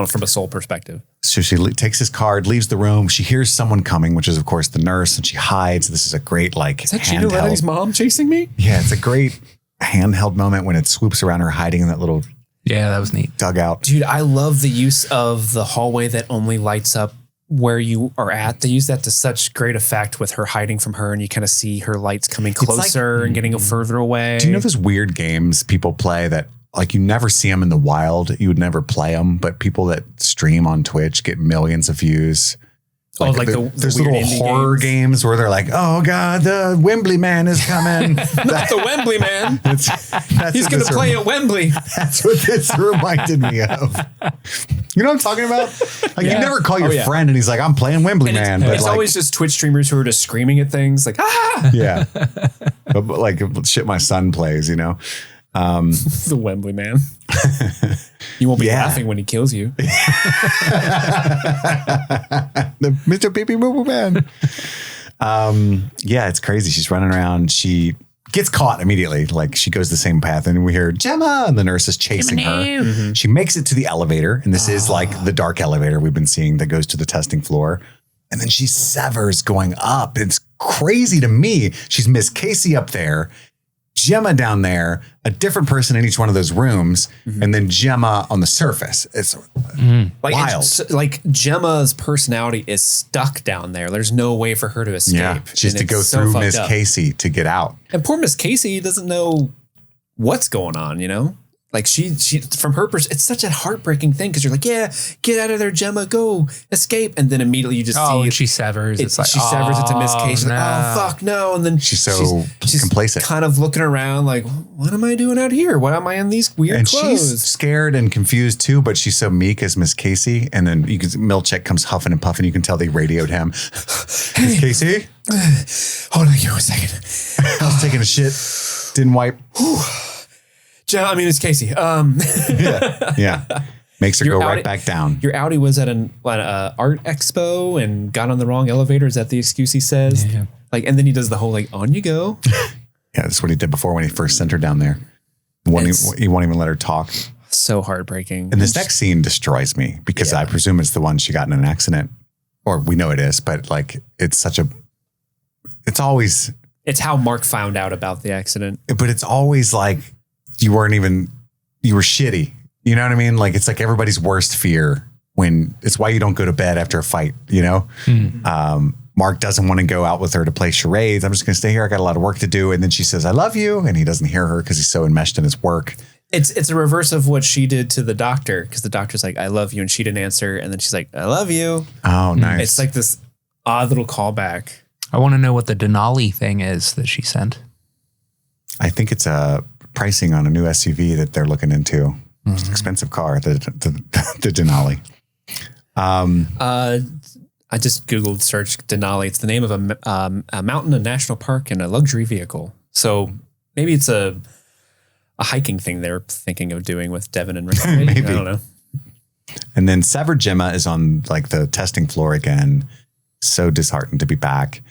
Speaker 3: from a soul perspective.
Speaker 1: So she takes his card, leaves the room. She hears someone coming, which is, of course, the nurse, and she hides. This is a great,
Speaker 3: Is that Gino Lenny's mom chasing me?
Speaker 1: Yeah, it's a great handheld moment when it swoops around her hiding in that little
Speaker 2: that was neat
Speaker 1: dugout.
Speaker 3: Dude, I love the use of the hallway that only lights up where you are at. They use that to such great effect with her hiding from her, and you kind of see her lights coming closer and getting further away.
Speaker 1: Do you know those weird games people play that like you never see them in the wild. You would never play them, but people that stream on Twitch get millions of views. Like there's little horror games where they're like, "Oh God, the Wembley man is coming."
Speaker 3: Not the Wembley man. He's going to play at Wembley.
Speaker 1: That's what this reminded me of. You know what I'm talking about? Like you never call your friend and he's like, "I'm playing Wembley man."
Speaker 3: But it's always just Twitch streamers who are just screaming at things like, "Ah!"
Speaker 1: Yeah, but like shit, my son plays. You know,
Speaker 3: the Wembley man. You won't be laughing when he kills you.
Speaker 1: The Mr. Pee Pee Boo Boo Man. Yeah, it's crazy. She's running around. She gets caught immediately. Like she goes the same path and we hear Gemma and the nurse is chasing her. Mm-hmm. She makes it to the elevator. And this is like the dark elevator we've been seeing that goes to the testing floor. And then she severs going up. It's crazy to me. She's Miss Casey up there, Gemma down there, a different person in each one of those rooms, and then Gemma on the surface. It's wild.
Speaker 3: Like Gemma's personality is stuck down there. There's no way for her to escape.
Speaker 1: Yeah, she's to go through Miss Casey to get out.
Speaker 3: And poor Miss Casey doesn't know what's going on, you know? Like she from her perspective, it's such a heartbreaking thing because you're like, yeah, get out of there, Gemma, go escape, and then immediately you just see
Speaker 2: and she severs. It's like
Speaker 3: she severs it to Miss Casey.
Speaker 2: No.
Speaker 3: Like, oh fuck no! And then
Speaker 1: she's complacent,
Speaker 3: kind of looking around like, what am I doing out here? Why am I in these weird clothes?
Speaker 1: She's scared and confused too, but she's so meek as Miss Casey. And then Milchick comes huffing and puffing. You can tell they radioed him. Miss Casey,
Speaker 3: hold on, give me a second.
Speaker 1: I was taking a shit, didn't wipe.
Speaker 3: I mean, it's Casey.
Speaker 1: Yeah. Makes her go right back down.
Speaker 3: Your Audi was at an art expo and got on the wrong elevator. Is that the excuse he says? Yeah. Like, and then he does the whole like, on you go.
Speaker 1: Yeah, that's what he did before when he first sent her down there. He won't even let her talk.
Speaker 3: So heartbreaking.
Speaker 1: And this next scene destroys me because I presume it's the one she got in an accident, or we know it is, but like it's
Speaker 3: how Mark found out about the accident.
Speaker 1: But it's always like, you were shitty. You know what I mean? Like, it's like everybody's worst fear it's why you don't go to bed after a fight, you know? Mark doesn't want to go out with her to play charades. I'm just going to stay here. I got a lot of work to do. And then she says, I love you. And he doesn't hear her because he's so enmeshed in his work.
Speaker 3: It's a reverse of what she did to the doctor. Cause the doctor's like, I love you. And she didn't answer. And then she's like, I love you.
Speaker 1: Oh, nice.
Speaker 3: It's like this odd little callback.
Speaker 2: I want to know what the Denali thing is that she sent.
Speaker 1: I think it's a pricing on a new SUV that they're looking into. It's an expensive car, the Denali.
Speaker 3: I just Googled search Denali. It's the name of a mountain, a national park, and a luxury vehicle. So maybe it's a hiking thing they're thinking of doing with Devin and Rick. Maybe. I don't know.
Speaker 1: And then severed Gemma is on like the testing floor again. So disheartened to be back.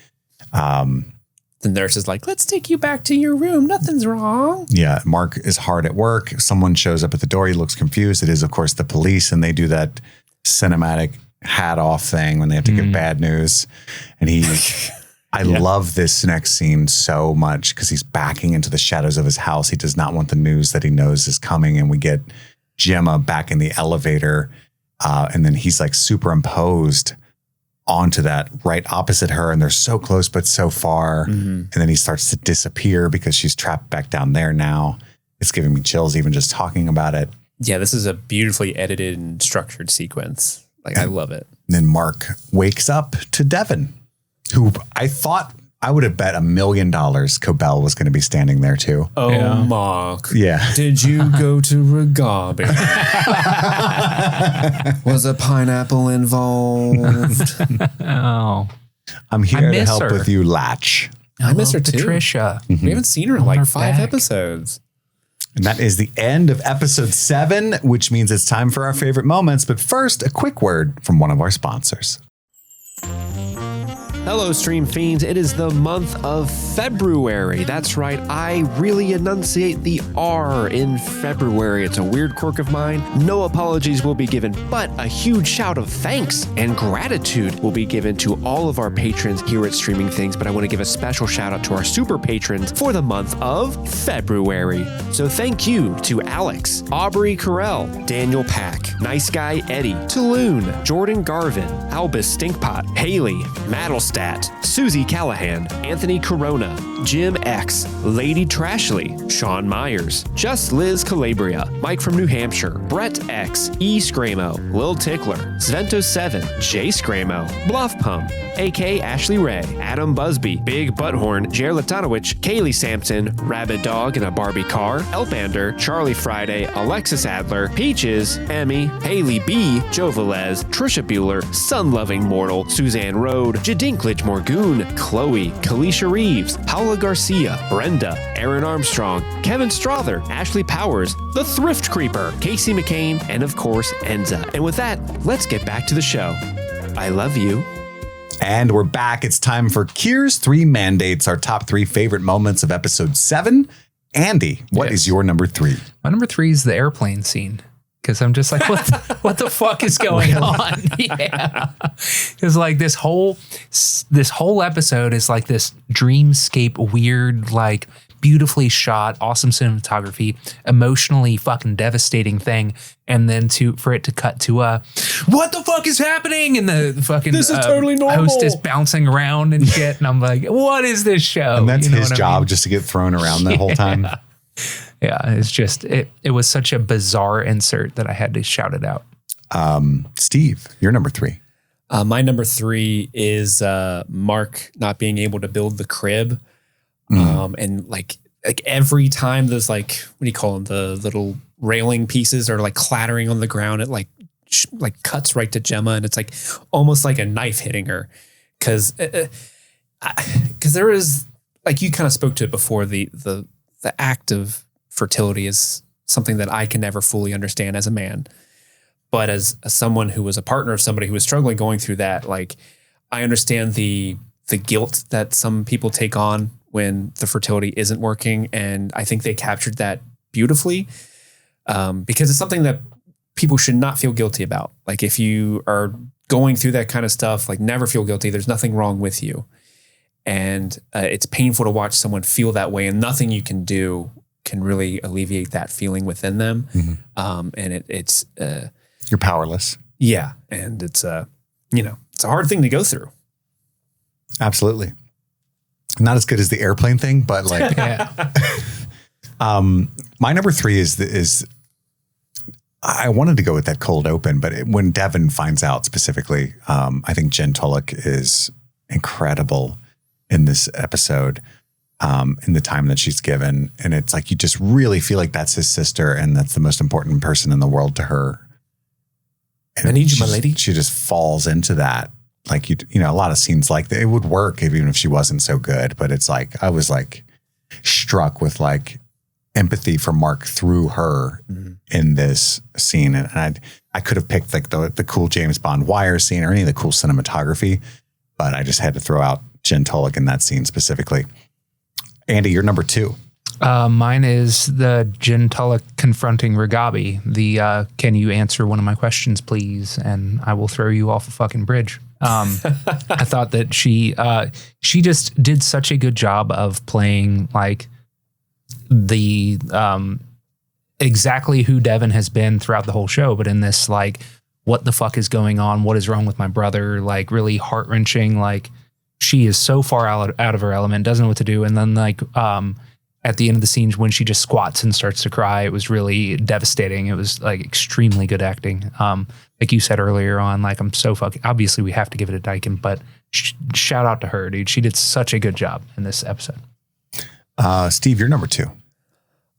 Speaker 3: The nurse is like, let's take you back to your room. Nothing's wrong.
Speaker 1: Yeah. Mark is hard at work. Someone shows up at the door. He looks confused. It is, of course, the police. And they do that cinematic hat off thing when they have to give bad news. And I love this next scene so much because he's backing into the shadows of his house. He does not want the news that he knows is coming. And we get Gemma back in the elevator. And then he's like superimposed onto that right opposite her, and they're so close but so far. And then he starts to disappear because she's trapped back down there now. It's giving me chills even just talking about it.
Speaker 3: Yeah, this is a beautifully edited and structured sequence. Like, I love it.
Speaker 1: And then Mark wakes up to Devin, who I thought I would have bet $1 million Cobell was going to be standing there too.
Speaker 3: Oh, yeah. Mark.
Speaker 1: Yeah.
Speaker 3: Did you go to Regabi? Was a pineapple involved?
Speaker 2: Oh.
Speaker 1: I'm here to help with you, Latch.
Speaker 3: I miss her too.
Speaker 2: Patricia.
Speaker 3: We haven't seen her in like 5 episodes.
Speaker 1: And that is the end of episode 7, which means it's time for our favorite moments. But first, a quick word from one of our sponsors.
Speaker 4: Hello, Stream Fiends. It is the month of February. That's right. I really enunciate the R in February. It's a weird quirk of mine. No apologies will be given, but a huge shout of thanks and gratitude will be given to all of our patrons here at Streaming Things. But I want to give a special shout out to our super patrons for the month of February. So thank you to Alex, Aubrey Carell, Daniel Pack, Nice Guy Eddie, Tulloon, Jordan Garvin, Albus Stinkpot, Haley, Maddlestat, Susie Callahan, Anthony Corona, Jim X, Lady Trashley, Sean Myers, Just Liz Calabria, Mike from New Hampshire, Brett X, E. Scramo, Lil Tickler, Svento7, Jay Scramo, Bluff Pump, AK Ashley Ray, Adam Busby, Big Butthorn, Jer Latanowicz, Kaylee Sampson, Rabbit Dog in a Barbie Car, Elbander, Charlie Friday, Alexis Adler, Peaches, Emmy, Haley B, Joe Velez, Trisha Bueller, Sun-Loving Mortal, Suzanne Rode, Jadinklage Morgoon, Chloe, Kalisha Reeves, Paula Garcia, Brenda, Aaron Armstrong, Kevin Strother, Ashley Powers, The Thrift Creeper, Casey McCain, and of course, Enza. And with that, let's get back to the show. I love you.
Speaker 1: And we're back. It's time for Kier's 3 Mandates, our top 3 favorite moments of episode 7. Andy, what is your number 3?
Speaker 2: My number 3 is the airplane scene. Because I'm just like, what the fuck is going on? Yeah. It's like this whole episode is like this dreamscape, weird, like beautifully shot, awesome cinematography, emotionally fucking devastating thing. And then for it to cut to what the fuck is happening? And the fucking
Speaker 3: this is totally normal.
Speaker 2: Host is bouncing around and shit. And I'm like, what is this show?
Speaker 1: And that's his job, just to get thrown around the whole time.
Speaker 2: Yeah, it's just, it was such a bizarre insert that I had to shout it out.
Speaker 1: Steve, your number 3.
Speaker 3: My number 3 is Mark not being able to build the crib. And like every time there's like, what do you call them? The little railing pieces are like clattering on the ground. It like cuts right to Gemma, and it's like almost like a knife hitting her. Cause there is, like you kind of spoke to it before, the act of fertility is something that I can never fully understand as a man, but as someone who was a partner of somebody who was struggling going through that, like I understand the guilt that some people take on when the fertility isn't working. And I think they captured that beautifully, because it's something that people should not feel guilty about. Like if you are going through that kind of stuff, like never feel guilty. There's nothing wrong with you. And it's painful to watch someone feel that way, and nothing you can do can really alleviate that feeling within them. Mm-hmm. And it's
Speaker 1: you're powerless.
Speaker 3: Yeah. And it's it's a hard thing to go through.
Speaker 1: Absolutely. Not as good as the airplane thing, but like, my number 3 is I wanted to go with that cold open, but when Devin finds out specifically, I think Jen Tulloch is incredible in this episode, in the time that she's given. And it's like, you just really feel like that's his sister, and that's the most important person in the world to her. And
Speaker 3: I need you, my lady.
Speaker 1: She just falls into that. Like, you know, a lot of scenes like that, it would work even if she wasn't so good. But it's like, I was like struck with like empathy for Mark through her in this scene. And I could have picked like the cool James Bond wire scene or any of the cool cinematography, but I just had to throw out Jen Tulloch in that scene specifically. Andy, you're number 2.
Speaker 2: Mine is the Jen Tulloch confronting Ragabi. The can you answer one of my questions, please? And I will throw you off a fucking bridge. I thought that she just did such a good job of playing like the exactly who Devin has been throughout the whole show, but in this like, what the fuck is going on? What is wrong with my brother? Like really heart wrenching. Like she is so far out of her element, doesn't know what to do. And then like at the end of the scene when she just squats and starts to cry, it was really devastating. It was like extremely good acting. Like you said earlier on, like I'm so fucking, obviously we have to give it a Daikin, but shout out to her, dude. She did such a good job in this episode.
Speaker 1: Steve, you're number 2.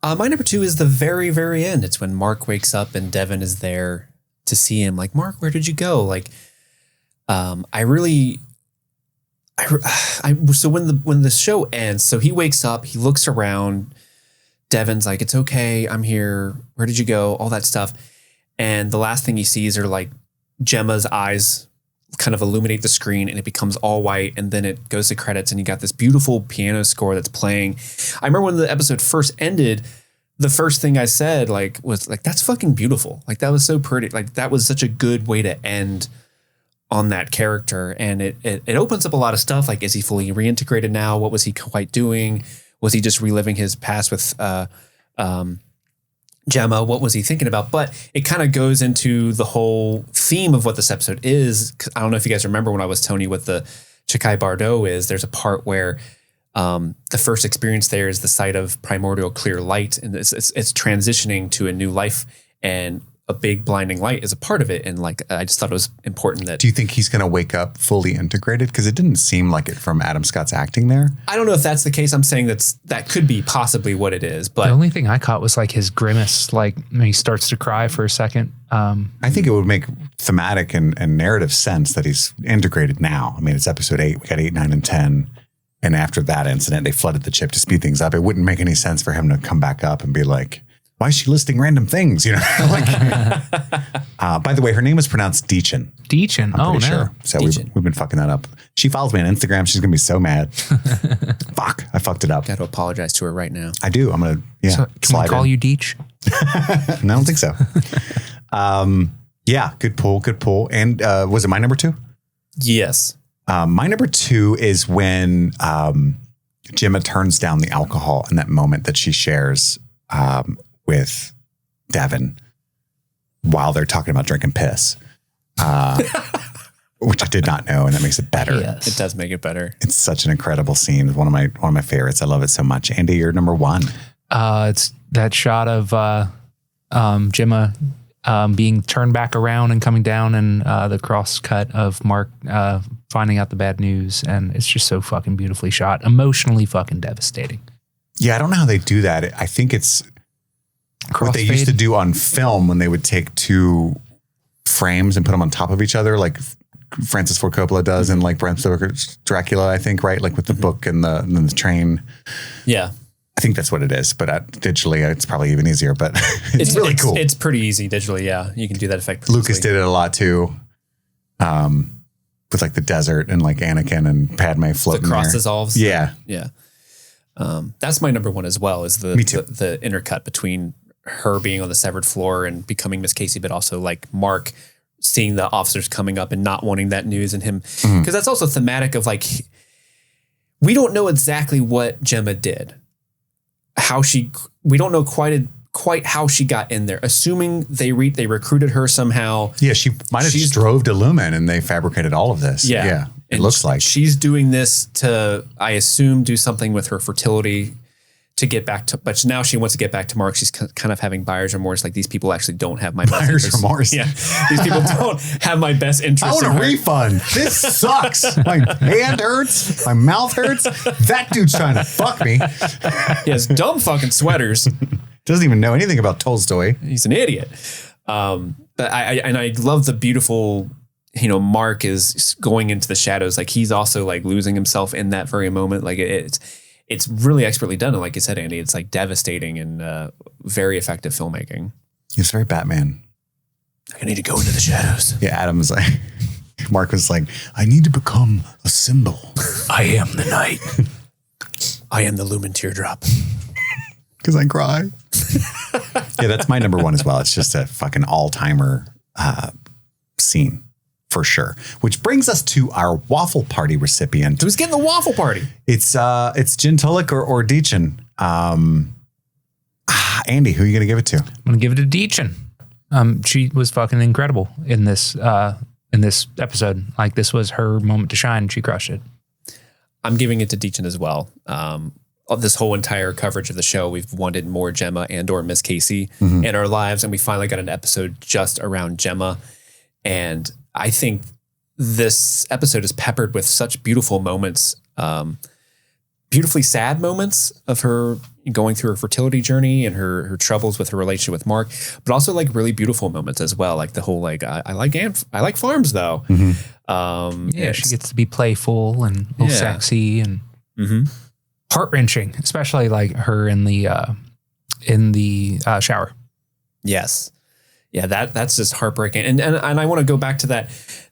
Speaker 3: My number 2 is the very, very end. It's when Mark wakes up and Devin is there to see him. Like, Mark, where did you go? Like, so when the show ends, so he wakes up, he looks around, Devin's like, it's okay, I'm here. Where did you go? All that stuff. And the last thing he sees are like Gemma's eyes kind of illuminate the screen, and it becomes all white. And then it goes to credits, and you got this beautiful piano score that's playing. I remember when the episode first ended, the first thing I said was that's fucking beautiful. Like that was so pretty. Like that was such a good way to end on that character. And it opens up a lot of stuff. Like, is he fully reintegrated now? What was he quite doing? Was he just reliving his past with Gemma? What was he thinking about? But it kind of goes into the whole theme of what this episode is. I don't know if you guys remember when I was telling you what the Chikhai Bardo is. There's a part where The first experience there is the sight of primordial clear light, and it's transitioning to a new life, and a big blinding light is a part of it. And like, I just thought it was important that.
Speaker 1: Do you think he's going to wake up fully integrated? Because it didn't seem like it from Adam Scott's acting there.
Speaker 3: I don't know if that's the case. I'm saying that could be possibly what it is. But
Speaker 2: the only thing I caught was like his grimace, like when he starts to cry for a second.
Speaker 1: I think it would make thematic and narrative sense that he's integrated now. I mean, it's episode 8. We got 8, 9, and 10. And after that incident, they flooded the chip to speed things up. It wouldn't make any sense for him to come back up and be like, why is she listing random things? You know, by the way, her name is pronounced Deechin.
Speaker 2: Deechin.
Speaker 1: I'm pretty sure. So we've been fucking that up. She follows me on Instagram. She's going to be so mad. Fuck. I fucked it up.
Speaker 3: Got to apologize to her right now.
Speaker 1: I do. I'm going to,
Speaker 2: So can I call you Deech?
Speaker 1: No, I don't think so. Yeah. Good pull. Good pull. And was it my number 2?
Speaker 3: Yes.
Speaker 1: My number 2 is when Gemma turns down the alcohol in that moment that she shares with Devin while they're talking about drinking piss, which I did not know, and that makes it better.
Speaker 2: Yes.
Speaker 3: It does make it better.
Speaker 1: It's such an incredible scene. It's one of my favorites. I love it so much. Andy, you're number 1.
Speaker 2: It's that shot of Gemma being turned back around and coming down, and the cross cut of Mark finding out the bad news, and it's just so fucking beautifully shot, emotionally fucking devastating.
Speaker 1: Yeah, I don't know how they do that. I think it's what they used to do on film when they would take 2 frames and put them on top of each other, like Francis Ford Coppola does in like Bram Stoker's Dracula, I think, right? Like with the book and the train.
Speaker 3: Yeah.
Speaker 1: I think that's what it is, but digitally it's probably even easier, but it's really cool.
Speaker 3: It's pretty easy digitally. Yeah. You can do that effect.
Speaker 1: Lucas did it a lot too. With like the desert and like Anakin and Padme floating
Speaker 3: the cross
Speaker 1: there.
Speaker 3: dissolves.
Speaker 1: Yeah.
Speaker 3: Yeah. That's my number 1 as well, is
Speaker 1: Me too.
Speaker 3: the intercut between her being on the severed floor and becoming Miss Casey, but also like Mark seeing the officers coming up and not wanting that news, and him, because that's also thematic of like, we don't know exactly what Gemma did, we don't know quite how she got in there, assuming they recruited her somehow.
Speaker 1: Yeah, she might have just drove to Lumen and they fabricated all of this.
Speaker 3: Yeah.
Speaker 1: It looks like
Speaker 3: she's doing this to, I assume, do something with her fertility to get back to, but now she wants to get back to Mark. She's kind of having buyer's remorse. Like, these people actually don't have my best
Speaker 1: buyer's
Speaker 3: interest.
Speaker 1: remorse.
Speaker 3: Yeah. These people don't have my best interest.
Speaker 1: I want a refund. This sucks. My hand hurts. My mouth hurts. That dude's trying to fuck me.
Speaker 3: He has dumb fucking sweaters.
Speaker 1: Doesn't even know anything about Tolstoy.
Speaker 3: He's an idiot. But I love the beautiful, Mark is going into the shadows. Like, he's also like losing himself in that very moment. Like, it's really expertly done. And like you said, Andy, it's like devastating and very effective filmmaking.
Speaker 1: He's very Batman.
Speaker 3: I need to go into the shadows.
Speaker 1: Yeah, Adam was like, Mark was like, I need to become a symbol.
Speaker 2: I am the night.
Speaker 3: I am the lumen teardrop.
Speaker 1: Because I cry. Yeah, that's my number 1 as well. It's just a fucking all-timer scene. For sure. Which brings us to our waffle party recipient.
Speaker 3: Who's getting the waffle party?
Speaker 1: It's Jin Tulik or Deechin. Andy, who are you going to give it to?
Speaker 2: I'm going to give it to Deechin. She was fucking incredible in this episode. Like, this was her moment to shine. She crushed it.
Speaker 3: I'm giving it to Deechin as well. This whole entire coverage of the show, we've wanted more Gemma and or Miss Casey in our lives, and we finally got an episode just around Gemma. And I think this episode is peppered with such beautiful moments, beautifully sad moments of her going through her fertility journey and her troubles with her relationship with Mark, but also like really beautiful moments as well. Like the whole, like, I like farms though.
Speaker 2: She gets to be playful and a little sexy and heart-wrenching, especially like her in the shower.
Speaker 3: Yes. Yeah, that's just heartbreaking. And I want to go back to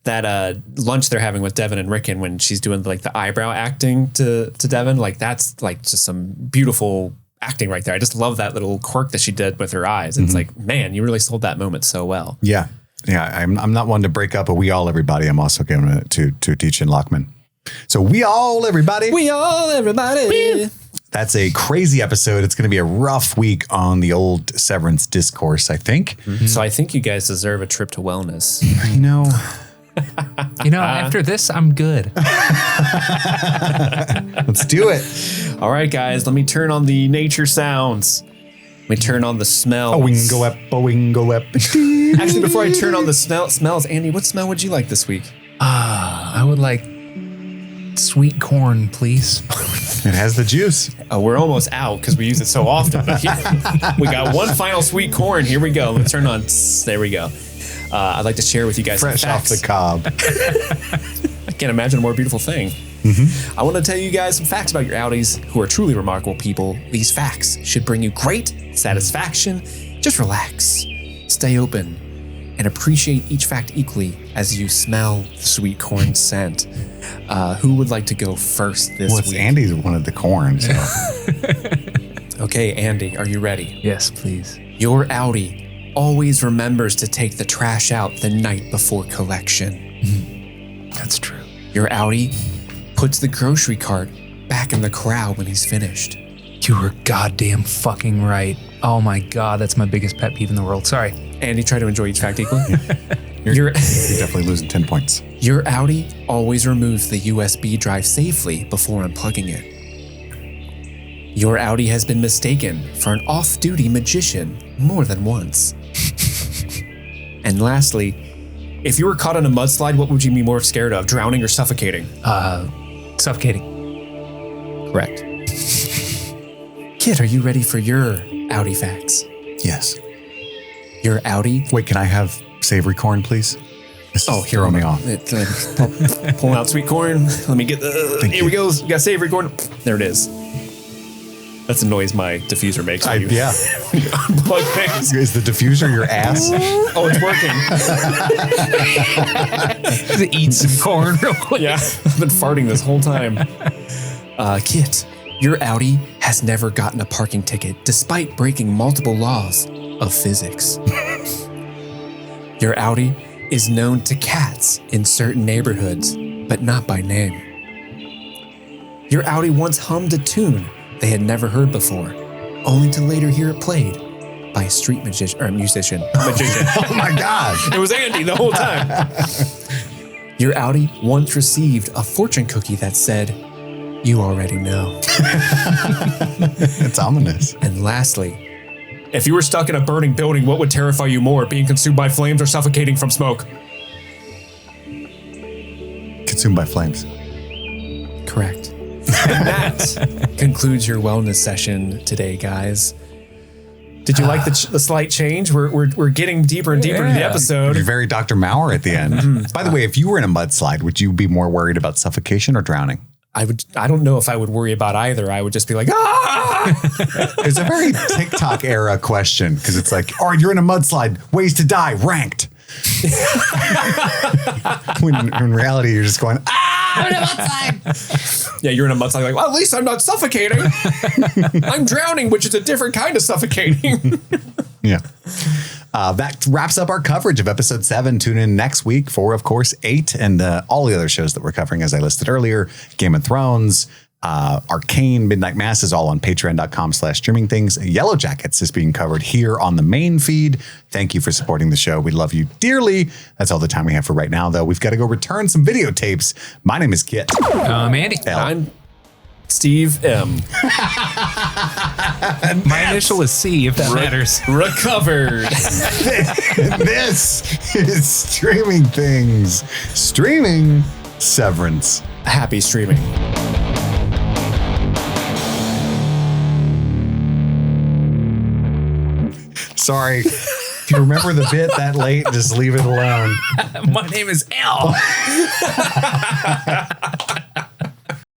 Speaker 3: that lunch they're having with Devin and Rickon when she's doing like the eyebrow acting to Devin. Like, that's like just some beautiful acting right there. I just love that little quirk that she did with her eyes. It's like, man, you really sold that moment so well.
Speaker 1: Yeah. Yeah. I'm not one to break up a we all everybody. I'm also giving it to Deechin Lockman. So we all everybody.
Speaker 3: We all everybody.
Speaker 1: That's a crazy episode. It's going to be a rough week on the old Severance discourse, I think.
Speaker 3: So I think you guys deserve a trip to wellness.
Speaker 1: I know.
Speaker 2: After this, I'm good.
Speaker 1: Let's do it.
Speaker 3: All right, guys, let me turn on the nature sounds. Let me turn on the smell.
Speaker 1: A wingo up, a wingo up.
Speaker 3: Actually, before I turn on the smells, Andy, what smell would you like this week?
Speaker 2: I would like sweet corn, please.
Speaker 1: It has the juice.
Speaker 3: We're almost out because we use it so often. But we got one final sweet corn. Here we go. Let's turn on. There we go. I'd like to share with you guys
Speaker 1: Fresh
Speaker 3: some
Speaker 1: off
Speaker 3: facts.
Speaker 1: the cob.
Speaker 3: I can't imagine a more beautiful thing. I want to tell you guys some facts about your Audis who are truly remarkable people. These facts should bring you great satisfaction. Just relax, stay open, and appreciate each fact equally as you smell the sweet corn scent. Who would like to go first this
Speaker 1: Well, it's
Speaker 3: week?
Speaker 1: Andy's one of the corn. So.
Speaker 3: Okay, Andy, are you ready?
Speaker 2: Yes, please.
Speaker 3: Your Audi always remembers to take the trash out the night before collection.
Speaker 2: That's true.
Speaker 3: Your Audi puts the grocery cart back in the corral when he's finished.
Speaker 2: You were goddamn fucking right. Oh my God, that's my biggest pet peeve in the world. Sorry.
Speaker 3: Andy, try to enjoy each fact equally.
Speaker 1: You're definitely losing 10 points.
Speaker 3: Your Audi always removes the USB drive safely before unplugging it. Your Audi has been mistaken for an off-duty magician more than once. And lastly, if you were caught on a mudslide, what would you be more scared of, drowning or suffocating?
Speaker 2: Suffocating.
Speaker 3: Correct. Kid, are you ready for your Audi facts?
Speaker 1: Yes.
Speaker 3: Your Audi?
Speaker 1: Wait, can I have savory corn, please? This is throwing me off.
Speaker 3: Pulling out sweet corn. Let me get the.
Speaker 1: Thank
Speaker 3: Here we go. We got savory corn. There it is. That's the noise my diffuser makes when you
Speaker 1: Yeah.
Speaker 3: unplug things.
Speaker 1: Is the diffuser your ass?
Speaker 3: Oh, it's working.
Speaker 2: Eat some corn real quick.
Speaker 3: Yeah, I've been farting this whole time. Kit, your Audi has never gotten a parking ticket despite breaking multiple laws of physics. Your Audi is known to cats in certain neighborhoods, but not by name. Your Audi once hummed a tune they had never heard before, only to later hear it played by a street musician.
Speaker 1: Oh my God.
Speaker 3: It was Andy the whole time. Your Audi once received a fortune cookie that said, "You already know."
Speaker 1: It's ominous.
Speaker 3: And lastly, if you were stuck in a burning building, what would terrify you more, being consumed by flames or suffocating from smoke?
Speaker 1: Consumed by flames.
Speaker 3: Correct. And that concludes your wellness session today, guys. Did you like the slight change? We're getting deeper and deeper into the episode.
Speaker 1: You're very Dr. Maurer at the end. By the way, if you were in a mudslide, would you be more worried about suffocation or drowning?
Speaker 3: I don't know if I would worry about either. I would just be like, ah!
Speaker 1: It's a very TikTok era question because it's like, all right, you're in a mudslide, ways to die, ranked. when in reality, you're just going, I'm in a mudslide.
Speaker 3: Yeah, you're in a mudslide, like, well, at least I'm not suffocating. I'm drowning, which is a different kind of suffocating.
Speaker 1: Yeah. That wraps up our coverage of episode 7. Tune in next week for, of course, 8 and all the other shows that we're covering, as I listed earlier. Game of Thrones, Arcane, Midnight Mass is all on patreon.com/streaming things. Yellow Jackets is being covered here on the main feed. Thank you for supporting the show. We love you dearly. That's all the time we have for right now, though. We've got to go return some videotapes. My name is Kit.
Speaker 2: Andy.
Speaker 1: L.
Speaker 3: I'm Steve M.
Speaker 2: My initial is C, if that matters.
Speaker 3: Recovered.
Speaker 1: This is Streaming Things. Streaming Severance.
Speaker 3: Happy streaming.
Speaker 1: Sorry. If you remember the bit that late, just leave it alone.
Speaker 2: My name is L.